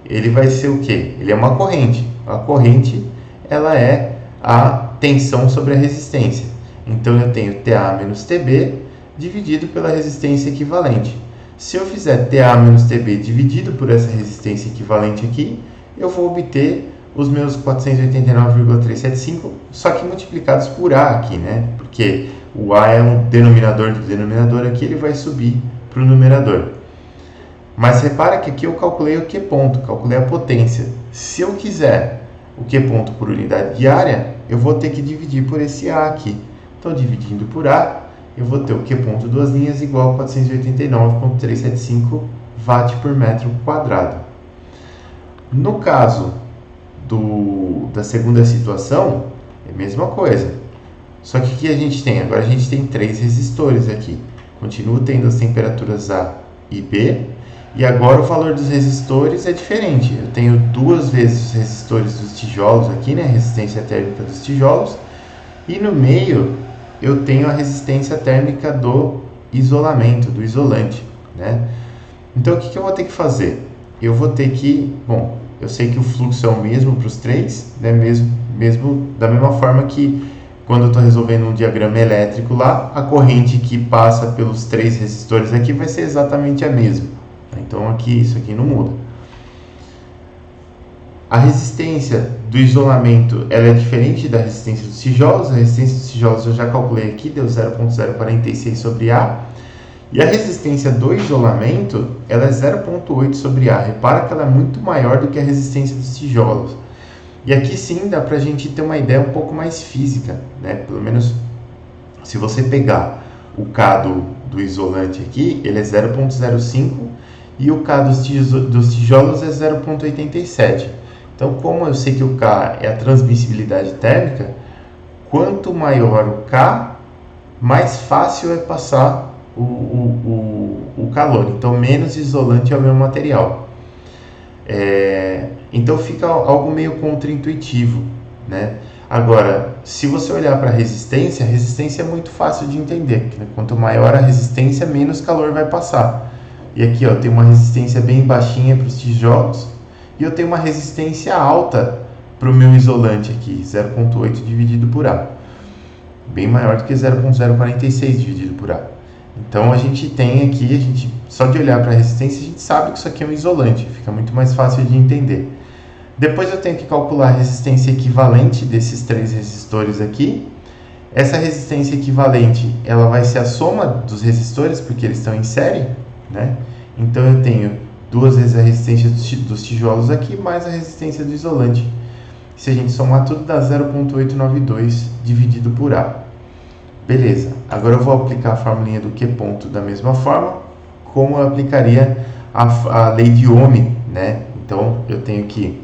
ele vai ser o quê? Ele é uma corrente. A corrente, ela é a tensão sobre a resistência. Então, eu tenho TA menos TB dividido pela resistência equivalente. Se eu fizer TA menos TB dividido por essa resistência equivalente aqui, eu vou obter os meus 489,375, só que multiplicados por A aqui, né? Porque o A é um denominador do denominador aqui, ele vai subir para o numerador. Mas repara que aqui eu calculei o Q ponto, calculei a potência. Se eu quiser o Q ponto por unidade de área, eu vou ter que dividir por esse A aqui. Então, dividindo por A, eu vou ter o Q ponto duas linhas igual a 489,375 watt por metro quadrado. No caso da segunda situação, é a mesma coisa. Só que aqui a gente tem, agora a gente tem 3 resistores aqui. Continuo tendo as temperaturas A e B. E agora o valor dos resistores é diferente. Eu tenho 2 vezes os resistores dos tijolos aqui, né? A resistência térmica dos tijolos. E no meio eu tenho a resistência térmica do isolamento, do isolante, né? Então o que eu vou ter que fazer? Eu vou ter que, bom, eu sei que o fluxo é o mesmo para os 3, né? Mesmo da mesma forma que quando eu estou resolvendo um diagrama elétrico lá, a corrente que passa pelos 3 resistores aqui vai ser exatamente a mesma. Então aqui, isso aqui não muda. A resistência do isolamento ela é diferente da resistência dos tijolos. A resistência dos tijolos eu já calculei aqui, deu 0,046 sobre A. E a resistência do isolamento ela é 0,8 sobre A. Repara que ela é muito maior do que a resistência dos tijolos. E aqui sim dá para a gente ter uma ideia um pouco mais física, né? Pelo menos se você pegar o K do isolante aqui, ele é 0,05 e o K dos tijolos é 0,87. Então, como eu sei que o K é a transmissibilidade térmica, quanto maior o K, mais fácil é passar o calor. Então, menos isolante é o meu material. Então, fica algo meio contraintuitivo, né? Agora, se você olhar para a resistência é muito fácil de entender. Né? Quanto maior a resistência, menos calor vai passar. E aqui, ó, tem uma resistência bem baixinha para os tijolos e eu tenho uma resistência alta para o meu isolante aqui, 0,8 dividido por A. Bem maior do que 0,046 dividido por A. Então, a gente tem aqui, só de olhar para a resistência, a gente sabe que isso aqui é um isolante. Fica muito mais fácil de entender. Depois eu tenho que calcular a resistência equivalente desses 3 resistores aqui. Essa resistência equivalente, ela vai ser a soma dos resistores, porque eles estão em série, né? Então eu tenho 2 vezes a resistência dos tijolos aqui, mais a resistência do isolante. Se a gente somar tudo, dá 0,892 dividido por A. Beleza, agora eu vou aplicar a formulinha do Q ponto da mesma forma, como eu aplicaria a lei de Ohm, né? Então eu tenho que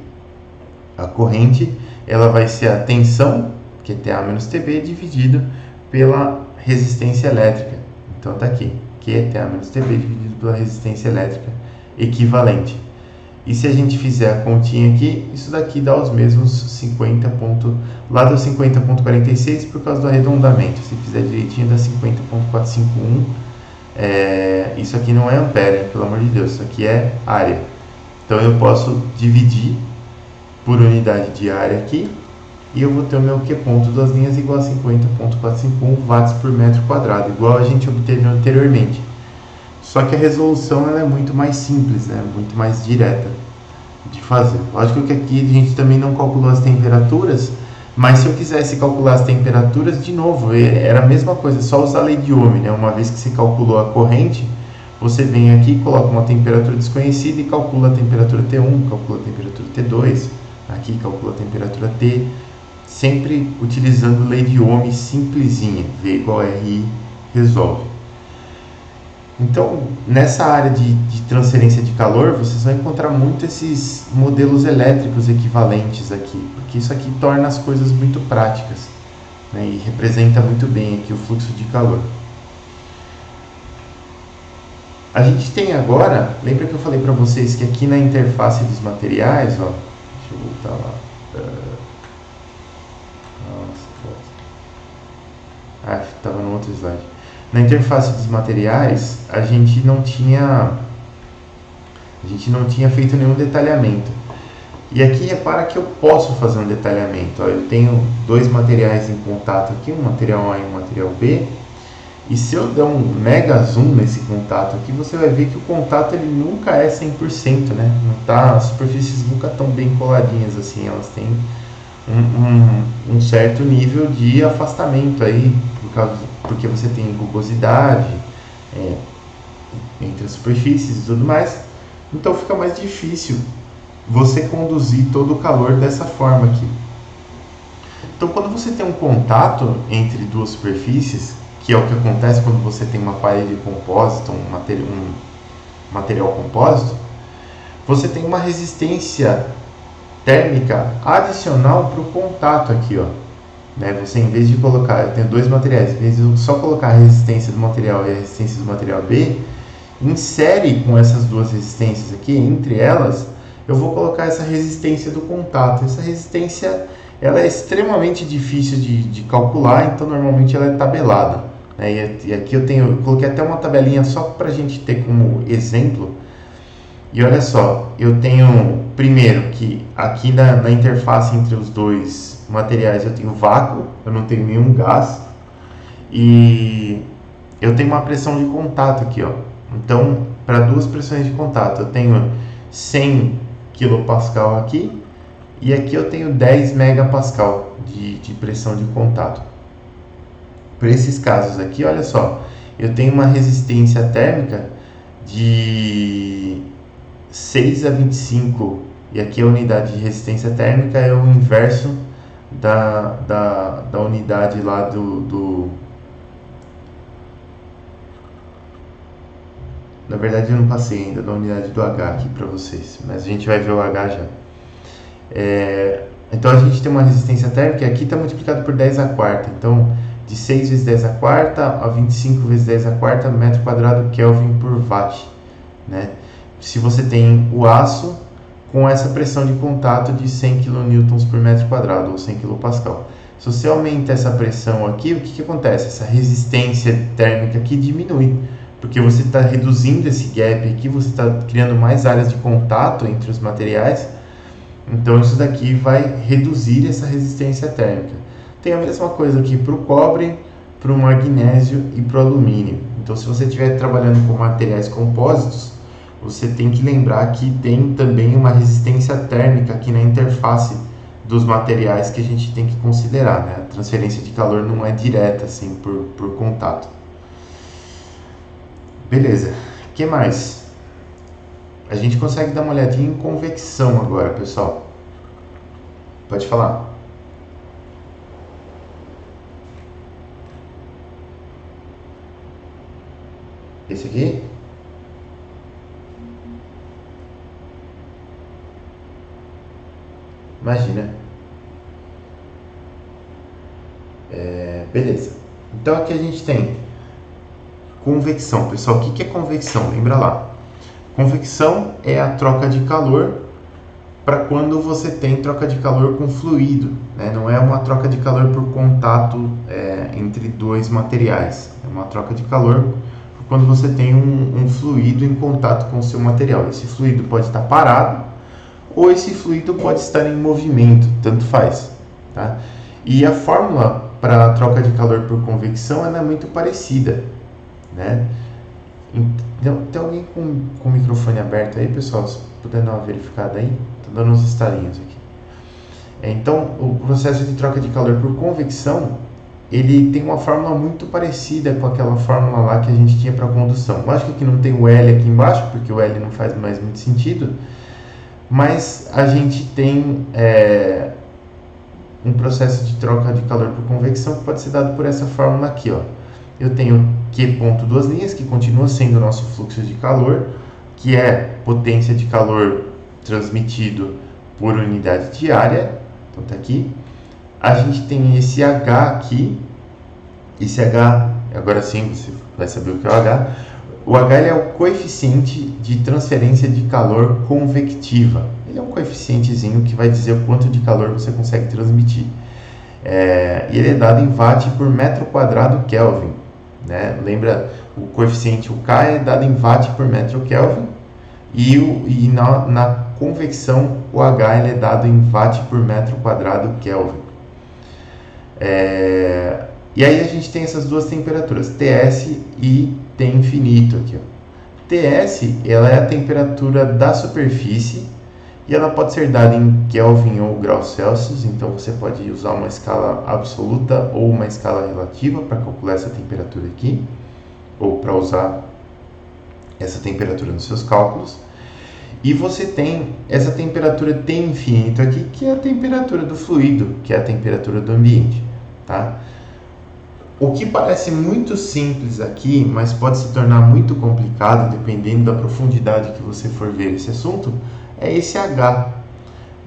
a corrente, ela vai ser a tensão, que é TA menos TB, dividido pela resistência elétrica. Então está aqui, que é TA menos TB dividido pela resistência elétrica equivalente. E se a gente fizer a continha aqui, isso daqui dá os mesmos 50 lá deu 50,46 por causa do arredondamento. Se fizer direitinho dá 50,451. Isso aqui não é ampere, pelo amor de Deus, isso aqui é área. Então eu posso dividir por unidade de área aqui, e eu vou ter o meu Q ponto das linhas igual a 50,451 watts por metro quadrado, igual a gente obteve anteriormente. Só que a resolução ela é muito mais simples, né? Muito mais direta de fazer. Lógico que aqui a gente também não calculou as temperaturas, mas se eu quisesse calcular as temperaturas, de novo, era a mesma coisa, só usar a lei de Ohm, né? Uma vez que você calculou a corrente, você vem aqui, coloca uma temperatura desconhecida e calcula a temperatura T1, calcula a temperatura T2, aqui calcula a temperatura T, sempre utilizando lei de Ohm simplesinha, V igual a RI, resolve. Então, nessa área de transferência de calor, vocês vão encontrar muito esses modelos elétricos equivalentes aqui, porque isso aqui torna as coisas muito práticas, né, e representa muito bem aqui o fluxo de calor. A gente tem agora, lembra que eu falei para vocês que aqui na interface dos materiais, ó, deixa eu voltar lá. Nossa, estava no outro slide. Na interface dos materiais, a gente não tinha feito nenhum detalhamento. E aqui repara que eu posso fazer um detalhamento. Ó, eu tenho 2 materiais em contato aqui, um material A e um material B. E se eu der um mega zoom nesse contato aqui, você vai ver que o contato ele nunca é 100%, né? As superfícies nunca estão bem coladinhas assim, elas têm um certo nível de afastamento aí, porque você tem rugosidade entre as superfícies e tudo mais. Então fica mais difícil você conduzir todo o calor dessa forma aqui. Então quando você tem um contato entre duas superfícies, que é o que acontece quando você tem uma parede compósita, um material compósito, você tem uma resistência térmica adicional para o contato aqui, ó. Né? Você, em vez de colocar, eu tenho dois materiais, em vez de eu só colocar a resistência do material A e a resistência do material B, insere com essas duas resistências aqui, entre elas, eu vou colocar essa resistência do contato. Essa resistência, ela é extremamente difícil de calcular, então normalmente ela é tabelada. Né? E aqui eu coloquei até uma tabelinha só para a gente ter como exemplo. E olha só, eu tenho primeiro que aqui na interface entre os dois materiais eu tenho vácuo, eu não tenho nenhum gás, e eu tenho uma pressão de contato aqui, ó. Então, para duas pressões de contato, eu tenho 100 kPa aqui, e aqui eu tenho 10 MPa de pressão de contato. Para esses casos aqui, olha só, eu tenho uma resistência térmica de 6 a 25, e aqui a unidade de resistência térmica é o inverso da unidade lá Na verdade eu não passei ainda da unidade do H aqui para vocês, mas a gente vai ver o H já. Então a gente tem uma resistência térmica, e aqui está multiplicado por 10 a quarta, então de 6 vezes 10 a quarta a 25 vezes 10 a quarta metro quadrado Kelvin por watt, né? Se você tem o aço com essa pressão de contato de 100 kN por metro quadrado, ou 100 kPa. Se você aumenta essa pressão aqui, o que acontece? Essa resistência térmica aqui diminui, porque você está reduzindo esse gap aqui, você está criando mais áreas de contato entre os materiais, então isso daqui vai reduzir essa resistência térmica. Tem a mesma coisa aqui para o cobre, para o magnésio e para o alumínio. Então se você estiver trabalhando com materiais compósitos, você tem que lembrar que tem também uma resistência térmica aqui na interface dos materiais que a gente tem que considerar, né? A transferência de calor não é direta assim por contato. Beleza, o que mais? A gente consegue dar uma olhadinha em convecção agora, pessoal. Pode falar. Esse aqui? Imagina. Beleza. Então aqui a gente tem convecção. Pessoal, o que é convecção? Lembra lá. Convecção é a troca de calor para quando você tem troca de calor com fluido, né? Não é uma troca de calor por contato entre dois materiais. É uma troca de calor quando você tem um fluido em contato com o seu material. Esse fluido pode estar parado ou esse fluido pode estar em movimento, tanto faz. Tá? E a fórmula para a troca de calor por convecção ela é muito parecida. Né? Então, tem alguém com o microfone aberto aí, pessoal? Se puder dar uma verificada aí, estou dando uns estalinhos aqui. Então, o processo de troca de calor por convecção, ele tem uma fórmula muito parecida com aquela fórmula lá que a gente tinha para condução. Lógico que não tem o L aqui embaixo, porque o L não faz mais muito sentido, mas a gente tem um processo de troca de calor por convecção que pode ser dado por essa fórmula aqui, ó. Eu tenho Q ponto duas linhas, que continua sendo o nosso fluxo de calor, que é potência de calor transmitido por unidade de área. Então tá aqui. A gente tem esse H aqui. Esse H, agora sim você vai saber o que é o H. O H ele é o coeficiente de transferência de calor convectiva. Ele é um coeficientezinho que vai dizer o quanto de calor você consegue transmitir. E ele é dado em watt por metro quadrado Kelvin. Né? Lembra, o coeficiente, o K é dado em watt por metro Kelvin, e na convecção o H ele é dado em watt por metro quadrado Kelvin. E aí a gente tem essas duas temperaturas, TS e T infinito aqui, ó. TS ela é a temperatura da superfície e ela pode ser dada em Kelvin ou graus Celsius, então você pode usar uma escala absoluta ou uma escala relativa para calcular essa temperatura aqui, ou para usar essa temperatura nos seus cálculos. E você tem essa temperatura T infinito aqui, que é a temperatura do fluido, que é a temperatura do ambiente, tá? O que parece muito simples aqui, mas pode se tornar muito complicado dependendo da profundidade que você for ver esse assunto, é esse H.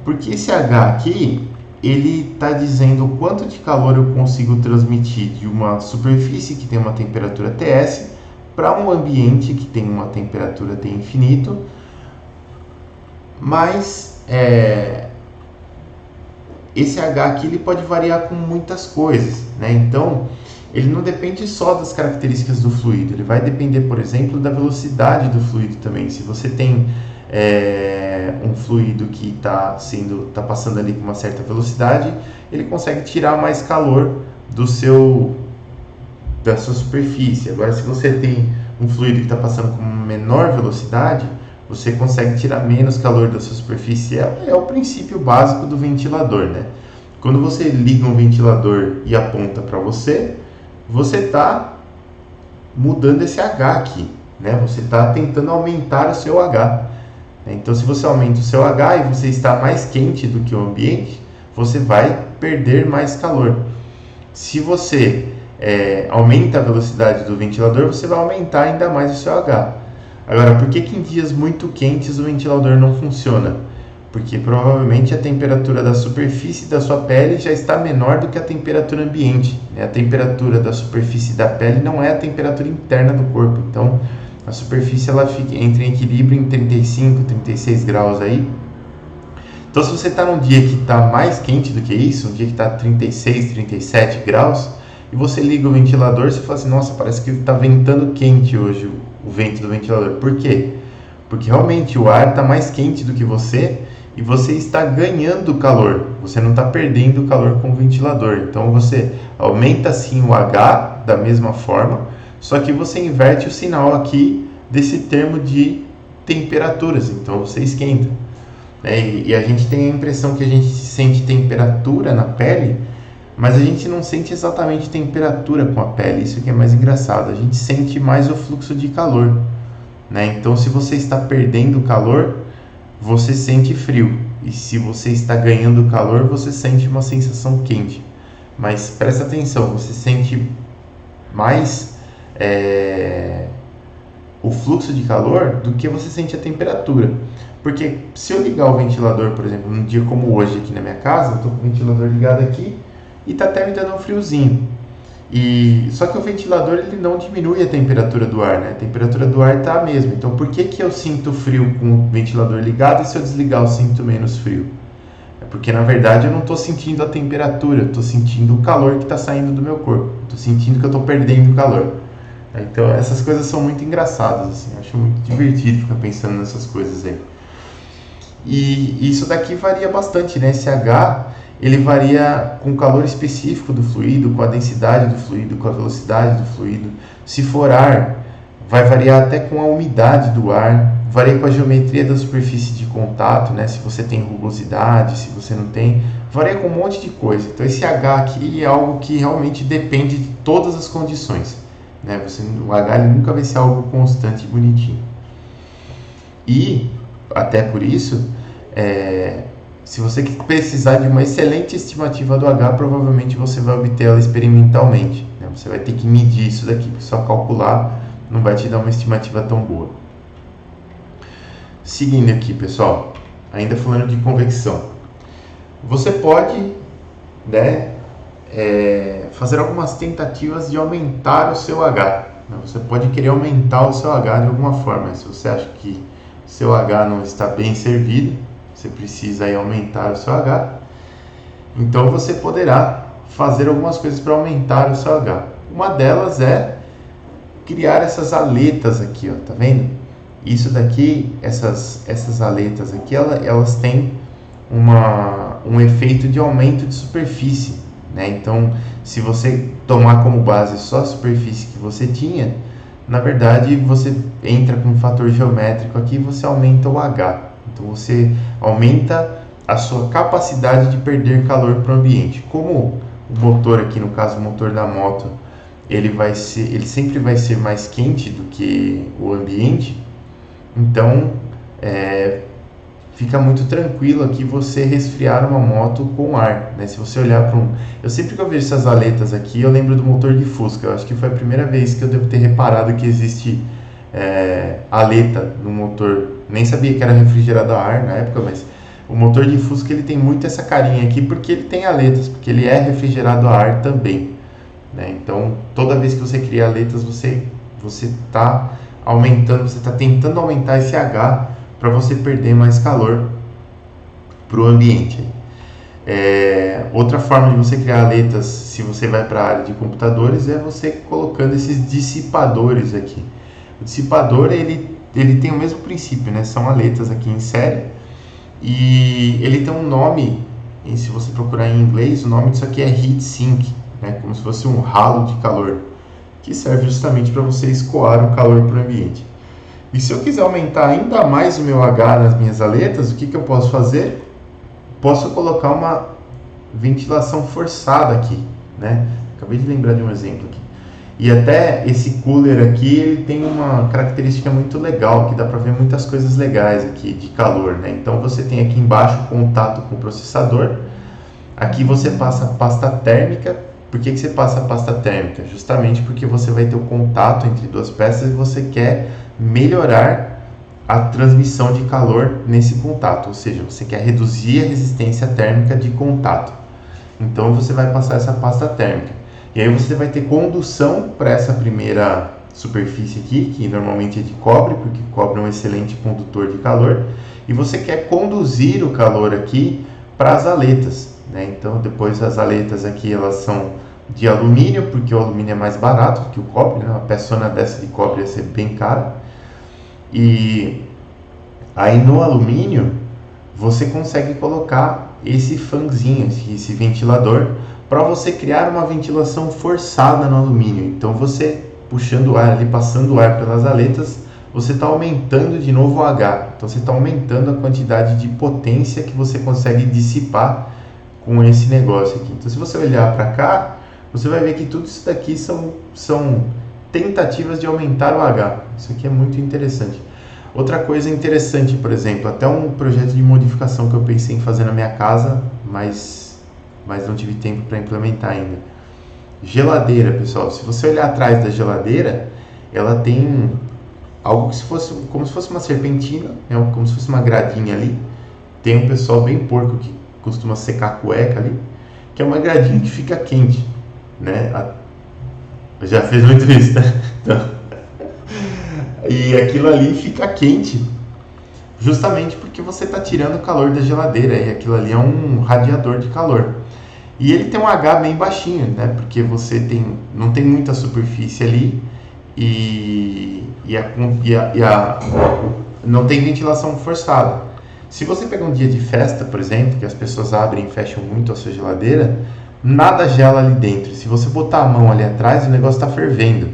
Porque esse H aqui, ele está dizendo o quanto de calor eu consigo transmitir de uma superfície que tem uma temperatura TS para um ambiente que tem uma temperatura T infinito, mas esse H aqui ele pode variar com muitas coisas, né? Então, ele não depende só das características do fluido, ele vai depender, por exemplo, da velocidade do fluido também. Se você tem um fluido que está passando ali com uma certa velocidade, ele consegue tirar mais calor da sua superfície. Agora, se você tem um fluido que está passando com menor velocidade, você consegue tirar menos calor da sua superfície. É o princípio básico do ventilador, né? Quando você liga um ventilador e aponta para você está mudando esse H aqui, né? Você está tentando aumentar o seu H. Então, se você aumenta o seu H e você está mais quente do que o ambiente, você vai perder mais calor. Se você aumenta a velocidade do ventilador, você vai aumentar ainda mais o seu H. Agora, por que em dias muito quentes o ventilador não funciona? Porque provavelmente a temperatura da superfície da sua pele já está menor do que a temperatura ambiente, né? A temperatura da superfície da pele não é a temperatura interna do corpo. Então, a superfície entra em equilíbrio em 35, 36 graus aí. Então, se você está num dia que está mais quente do que isso, um dia que está 36, 37 graus, e você liga o ventilador, você fala assim, nossa, parece que está ventando quente hoje o vento do ventilador. Por quê? Porque realmente o ar está mais quente do que você e você está ganhando calor. Você não está perdendo calor com o ventilador. Então, você aumenta sim o H da mesma forma, só que você inverte o sinal aqui desse termo de temperaturas. Então, você esquenta. E a gente tem a impressão que a gente sente temperatura na pele, mas a gente não sente exatamente temperatura com a pele. Isso que é mais engraçado. A gente sente mais o fluxo de calor, né? Então, se você está perdendo calor, você sente frio. E se você está ganhando calor, você sente uma sensação quente. Mas presta atenção, você sente mais o fluxo de calor do que você sente a temperatura. Porque se eu ligar o ventilador, por exemplo, num dia como hoje aqui na minha casa, eu estou com o ventilador ligado aqui e está até me dando um friozinho. Só que o ventilador ele não diminui a temperatura do ar, né? A temperatura do ar está a mesma. Então, por que eu sinto frio com o ventilador ligado e se eu desligar eu sinto menos frio? É porque, na verdade, eu não estou sentindo a temperatura, eu estou sentindo o calor que está saindo do meu corpo. Estou sentindo que eu estou perdendo calor. Então, essas coisas são muito engraçadas, assim. Acho muito divertido ficar pensando nessas coisas aí. E isso daqui varia bastante, né? Esse H, ele varia com o calor específico do fluido, com a densidade do fluido, com a velocidade do fluido. Se for ar, vai variar até com a umidade do ar, varia com a geometria da superfície de contato, né? Se você tem rugosidade, se você não tem, varia com um monte de coisa. Então, esse H aqui é algo que realmente depende de todas as condições, né? O H ele nunca vai ser algo constante e bonitinho. E, até por isso, se você precisar de uma excelente estimativa do H, provavelmente você vai obter ela experimentalmente, né? Você vai ter que medir isso daqui, porque só calcular não vai te dar uma estimativa tão boa. Seguindo aqui, pessoal, ainda falando de convecção. Você pode, né, fazer algumas tentativas de aumentar o seu H. Né? Você pode querer aumentar o seu H de alguma forma. Se você acha que seu H não está bem servido, você precisa aí aumentar o seu H. Então você poderá fazer algumas coisas para aumentar o seu H. Uma delas é criar essas aletas aqui, ó, tá vendo? Isso daqui, essas aletas aqui, elas têm um efeito de aumento de superfície, né? Então, se você tomar como base só a superfície que você tinha, na verdade você entra com um fator geométrico aqui e você aumenta o H. Então você aumenta a sua capacidade de perder calor para o ambiente. Como o motor aqui, no caso o motor da moto, ele sempre vai ser mais quente do que o ambiente, então fica muito tranquilo aqui você resfriar uma moto com ar, né? Se você olhar para eu sempre que eu vejo essas aletas aqui, eu lembro do motor de Fusca. Eu acho que foi a primeira vez que eu devo ter reparado que existe aleta no motor. Nem sabia que era refrigerado a ar na época, mas o motor de Fusca ele tem muito essa carinha aqui porque ele tem aletas, porque ele é refrigerado a ar também, né? Então, toda vez que você cria aletas, você está aumentando, você está tentando aumentar esse H para você perder mais calor para o ambiente. Outra forma de você criar aletas, se você vai para a área de computadores, é você colocando esses dissipadores aqui. O dissipador ele tem o mesmo princípio, né? São aletas aqui em série e ele tem um nome, e se você procurar em inglês, o nome disso aqui é heat sink, né? Como se fosse um ralo de calor, que serve justamente para você escoar o calor para o ambiente. E se eu quiser aumentar ainda mais o meu H nas minhas aletas, o que eu posso fazer? Posso colocar uma ventilação forçada aqui, né? Acabei de lembrar de um exemplo aqui. E até esse cooler aqui, ele tem uma característica muito legal, que dá para ver muitas coisas legais aqui de calor, né? Então você tem aqui embaixo contato com o processador. Aqui você passa pasta térmica. Por que você passa a pasta térmica? Justamente porque você vai ter o contato entre duas peças e você quer melhorar a transmissão de calor nesse contato, ou seja, você quer reduzir a resistência térmica de contato. Então você vai passar essa pasta térmica. E aí você vai ter condução para essa primeira superfície aqui, que normalmente é de cobre, porque cobre é um excelente condutor de calor. E você quer conduzir o calor aqui para as aletas, né? Então depois as aletas aqui elas são de alumínio, porque o alumínio é mais barato que o cobre, né? Uma peçona dessa de cobre ia ser bem cara. E aí no alumínio você consegue colocar esse fanzinho, esse ventilador, para você criar uma ventilação forçada no alumínio. Então você puxando o ar ali, passando o ar pelas aletas, você está aumentando de novo o H. Então você está aumentando a quantidade de potência que você consegue dissipar com esse negócio aqui. Então se você olhar para cá, você vai ver que tudo isso daqui são tentativas de aumentar o H. Isso aqui é muito interessante. Outra coisa interessante, por exemplo, até um projeto de modificação que eu pensei em fazer na minha casa, mas não tive tempo para implementar ainda. Geladeira, pessoal. Se você olhar atrás da geladeira, ela tem algo como se fosse uma serpentina, né? Como se fosse uma gradinha ali. Tem um pessoal bem porco que costuma secar a cueca ali, que é uma gradinha que fica quente, né? Já fez muito isso, né? Então, e aquilo ali fica quente justamente porque você está tirando o calor da geladeira, e aquilo ali é um radiador de calor. E ele tem um H bem baixinho, né? Porque você não tem muita superfície ali não tem ventilação forçada. Se você pegar um dia de festa, por exemplo, que as pessoas abrem e fecham muito a sua geladeira, nada gela ali dentro. Se você botar a mão ali atrás, o negócio está fervendo,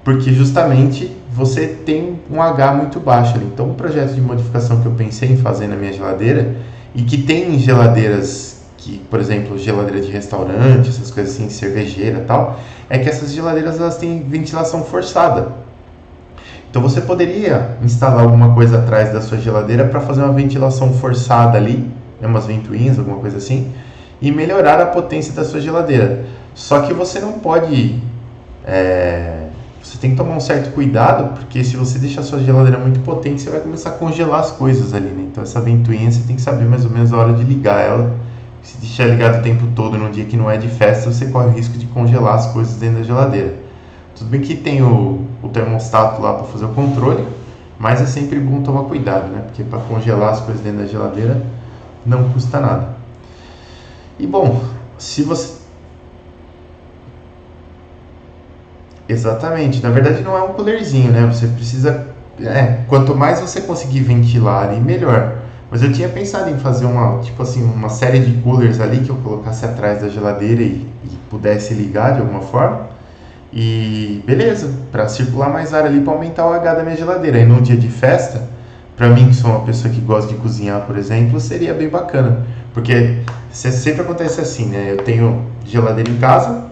porque justamente você tem um H muito baixo ali. Então, um projeto de modificação que eu pensei em fazer na minha geladeira, e que tem em geladeiras que, por exemplo, geladeira de restaurante, essas coisas assim, cervejeira e tal, é que essas geladeiras elas têm ventilação forçada. Então você poderia instalar alguma coisa atrás da sua geladeira para fazer uma ventilação forçada ali, umas ventoinhas, alguma coisa assim, e melhorar a potência da sua geladeira. Só que você não pode... Você tem que tomar um certo cuidado, porque se você deixar a sua geladeira muito potente, você vai começar a congelar as coisas ali, né? Então essa ventoinha você tem que saber mais ou menos a hora de ligar ela. Se deixar ligado o tempo todo num dia que não é de festa, você corre o risco de congelar as coisas dentro da geladeira. Tudo bem que tem o termostato lá para fazer o controle, mas é sempre bom tomar cuidado, né? Porque para congelar as coisas dentro da geladeira não custa nada. E bom, se você... Exatamente, na verdade não é um coolerzinho, né? Você precisa... quanto mais você conseguir ventilar ali, melhor. Mas eu tinha pensado em fazer uma série de coolers ali que eu colocasse atrás da geladeira e pudesse ligar de alguma forma. E beleza, para circular mais ar ali para aumentar o H da minha geladeira. E num dia de festa, para mim que sou uma pessoa que gosta de cozinhar, por exemplo, seria bem bacana. Porque sempre acontece assim, né? Eu tenho geladeira em casa,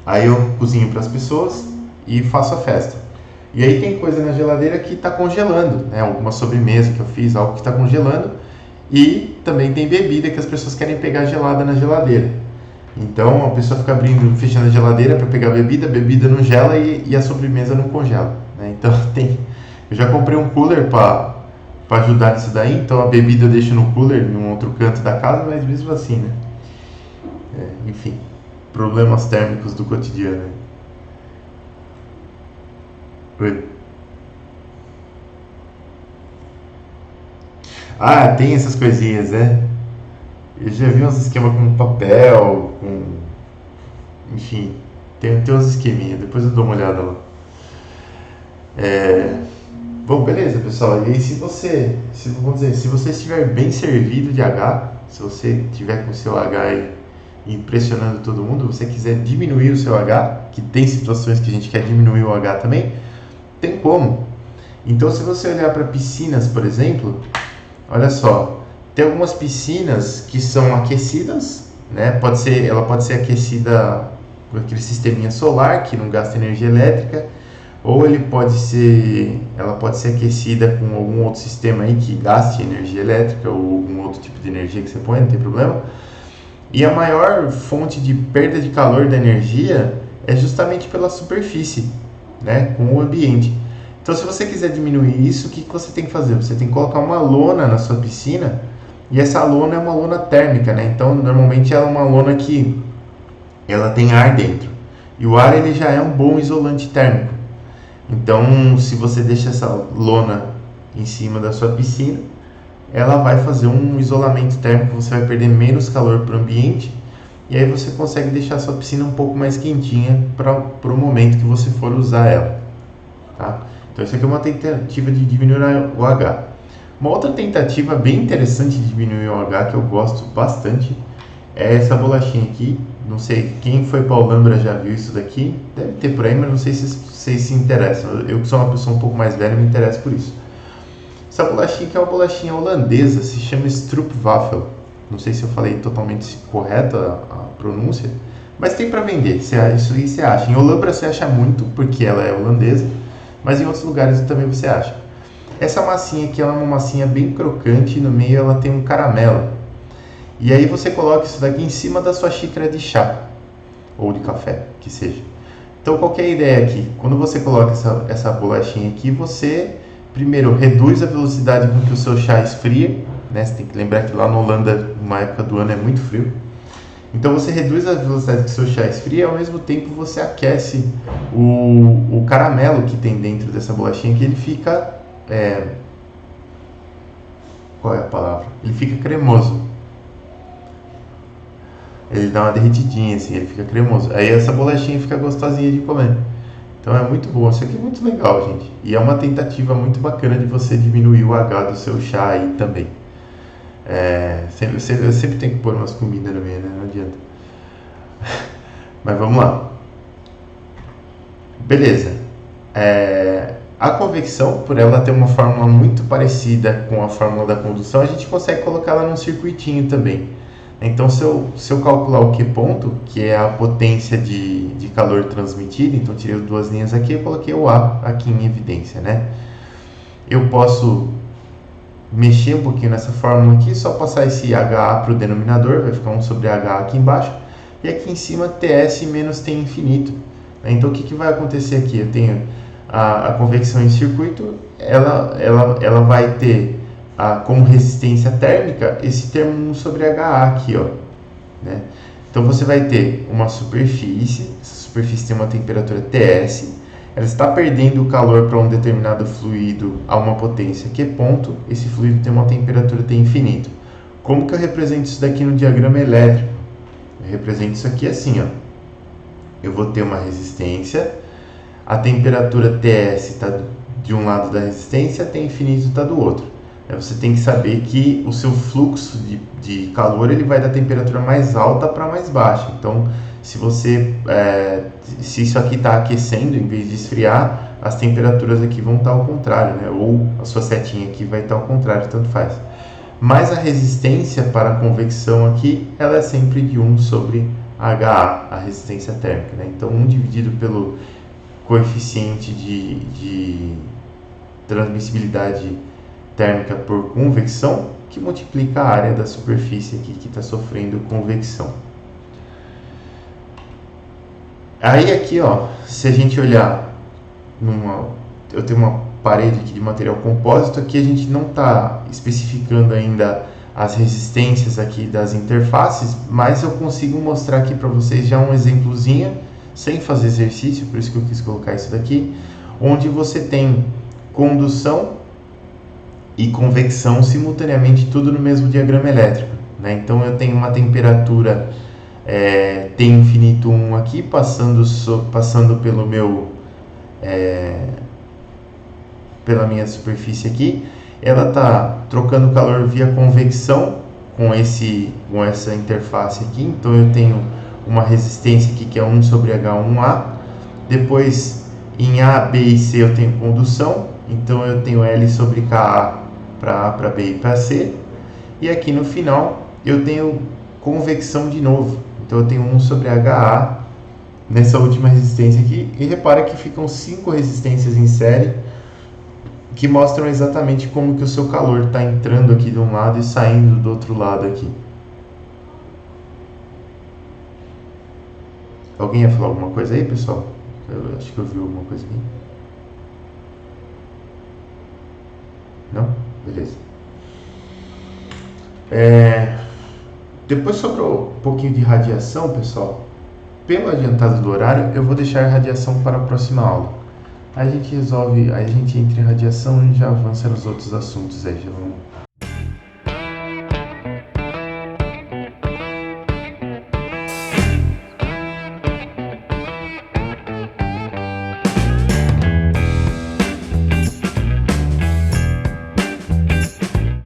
aí eu cozinho para as pessoas e faço a festa. E aí tem coisa na geladeira que está congelando, né? Alguma sobremesa que eu fiz, algo que está congelando. E também tem bebida que as pessoas querem pegar gelada na geladeira. Então a pessoa fica abrindo e fechando a geladeira para pegar a bebida não gela e a sobremesa não congela, né? Então eu já comprei um cooler para ajudar nisso daí, então a bebida eu deixo no cooler em um outro canto da casa, mas mesmo assim, né? Enfim, problemas térmicos do cotidiano. Oi. Ah, tem essas coisinhas, né? Eu já vi uns esquemas com papel, com. Enfim, tem uns esqueminhas, depois eu dou uma olhada lá. É, bom, beleza, pessoal. E aí, vamos dizer, se você estiver bem servido de H, se você tiver com o seu H aí impressionando todo mundo, você quiser diminuir o seu H, que tem situações que a gente quer diminuir o H também, tem como. Então, se você olhar para piscinas, por exemplo, olha só, tem algumas piscinas que são aquecidas, né? Ela pode ser aquecida com aquele sisteminha solar que não gasta energia elétrica, ou ela pode ser aquecida com algum outro sistema aí que gaste energia elétrica ou algum outro tipo de energia que você põe, não tem problema. E a maior fonte de perda de calor da energia é justamente pela superfície, né, com o ambiente. Então, se você quiser diminuir isso, o que você tem que fazer? Você tem que colocar uma lona na sua piscina, e essa lona é uma lona térmica, né? Então, normalmente ela é uma lona que ela tem ar dentro. E o ar ele já é um bom isolante térmico. Então, se você deixa essa lona em cima da sua piscina, ela vai fazer um isolamento térmico, você vai perder menos calor para o ambiente e aí você consegue deixar a sua piscina um pouco mais quentinha para o momento que você for usar ela. Tá? Então, isso aqui é uma tentativa de diminuir o H. Uma outra tentativa bem interessante de diminuir o H que eu gosto bastante é essa bolachinha aqui. Não sei, quem foi para a Alhambra já viu isso daqui? Deve ter por aí, mas não sei se vocês se interessam. Eu que sou uma pessoa um pouco mais velha me interesso por isso. Essa bolachinha aqui é uma bolachinha holandesa, se chama Stroopwafel. Não sei se eu falei totalmente correto a pronúncia, mas tem para vender, isso aí você acha. Em Alhambra você acha muito, porque ela é holandesa, mas em outros lugares também você acha. Essa massinha aqui ela é uma massinha bem crocante, no meio ela tem um caramelo. E aí você coloca isso daqui em cima da sua xícara de chá, ou de café, que seja. Então qual que é a ideia aqui? Quando você coloca essa bolachinha aqui, você primeiro reduz a velocidade com que o seu chá esfria, né? Você tem que lembrar que lá na Holanda, uma época do ano, é muito frio. Então você reduz a velocidade que o seu chá esfria e ao mesmo tempo você aquece o caramelo que tem dentro dessa bolachinha, que ele fica... qual é a palavra? Ele fica cremoso. Ele dá uma derretidinha assim, ele fica cremoso. Aí essa bolachinha fica gostosinha de comer. Então é muito bom, isso aqui é muito legal, gente. E é uma tentativa muito bacana de você diminuir o H do seu chá aí também. Sempre tem que pôr umas comidas no meio, né? Não adianta. Mas vamos lá. Beleza. A convecção, por ela ter uma fórmula muito parecida com a fórmula da condução, a gente consegue colocar ela num circuitinho também. Então, se eu calcular o Q ponto, que é a potência de calor transmitido, então tirei duas linhas aqui e coloquei o A aqui em evidência, né? Eu posso mexer um pouquinho nessa fórmula aqui, só passar esse HA para o denominador, vai ficar 1 sobre HA aqui embaixo, e aqui em cima TS menos T infinito. Então, o que vai acontecer aqui? Eu tenho a convecção em circuito, ela vai ter como resistência térmica esse termo 1 sobre HA aqui, ó, né? Então você vai ter uma superfície, essa superfície tem uma temperatura TS, ela está perdendo o calor para um determinado fluido a uma potência Q ponto, esse fluido tem uma temperatura T infinito. Como que eu represento isso daqui no diagrama elétrico? Eu represento isso aqui assim, ó. Eu vou ter uma resistência, a temperatura TS está de um lado da resistência, T infinito está do outro. Você tem que saber que o seu fluxo de calor ele vai da temperatura mais alta para mais baixa. Então, se isso aqui está aquecendo em vez de esfriar, as temperaturas aqui vão estar ao contrário, né? Ou a sua setinha aqui vai estar ao contrário, tanto faz. Mas a resistência para a convecção aqui, ela é sempre de 1 sobre HA, a resistência térmica, né? Então, 1 dividido pelo coeficiente de transmissibilidade térmica por convecção, que multiplica a área da superfície aqui que está sofrendo convecção. Aí aqui, ó, se a gente olhar eu tenho uma parede aqui de material compósito, aqui a gente não está especificando ainda as resistências aqui das interfaces, mas eu consigo mostrar aqui para vocês já um exemplozinho, sem fazer exercício, por isso que eu quis colocar isso daqui, onde você tem condução e convecção simultaneamente, tudo no mesmo diagrama elétrico, né? Então eu tenho uma temperatura T infinito 1 aqui, passando pelo pela minha superfície aqui, ela está trocando calor via convecção com essa interface aqui, então eu tenho uma resistência aqui que é 1 sobre H1A, depois em A, B e C eu tenho condução, então eu tenho L sobre Ka para A, para B e para C, e aqui no final eu tenho convecção de novo, então eu tenho 1 sobre HA nessa última resistência aqui, e repara que ficam 5 resistências em série, que mostram exatamente como que o seu calor está entrando aqui de um lado e saindo do outro lado aqui. Alguém ia falar alguma coisa aí, pessoal? Eu acho que eu vi alguma coisa aqui. Não? Beleza. Depois sobrou um pouquinho de radiação, pessoal. Pelo adiantado do horário, eu vou deixar a radiação para a próxima aula. Aí a gente entra em radiação e já avança nos outros assuntos aí. Já vamos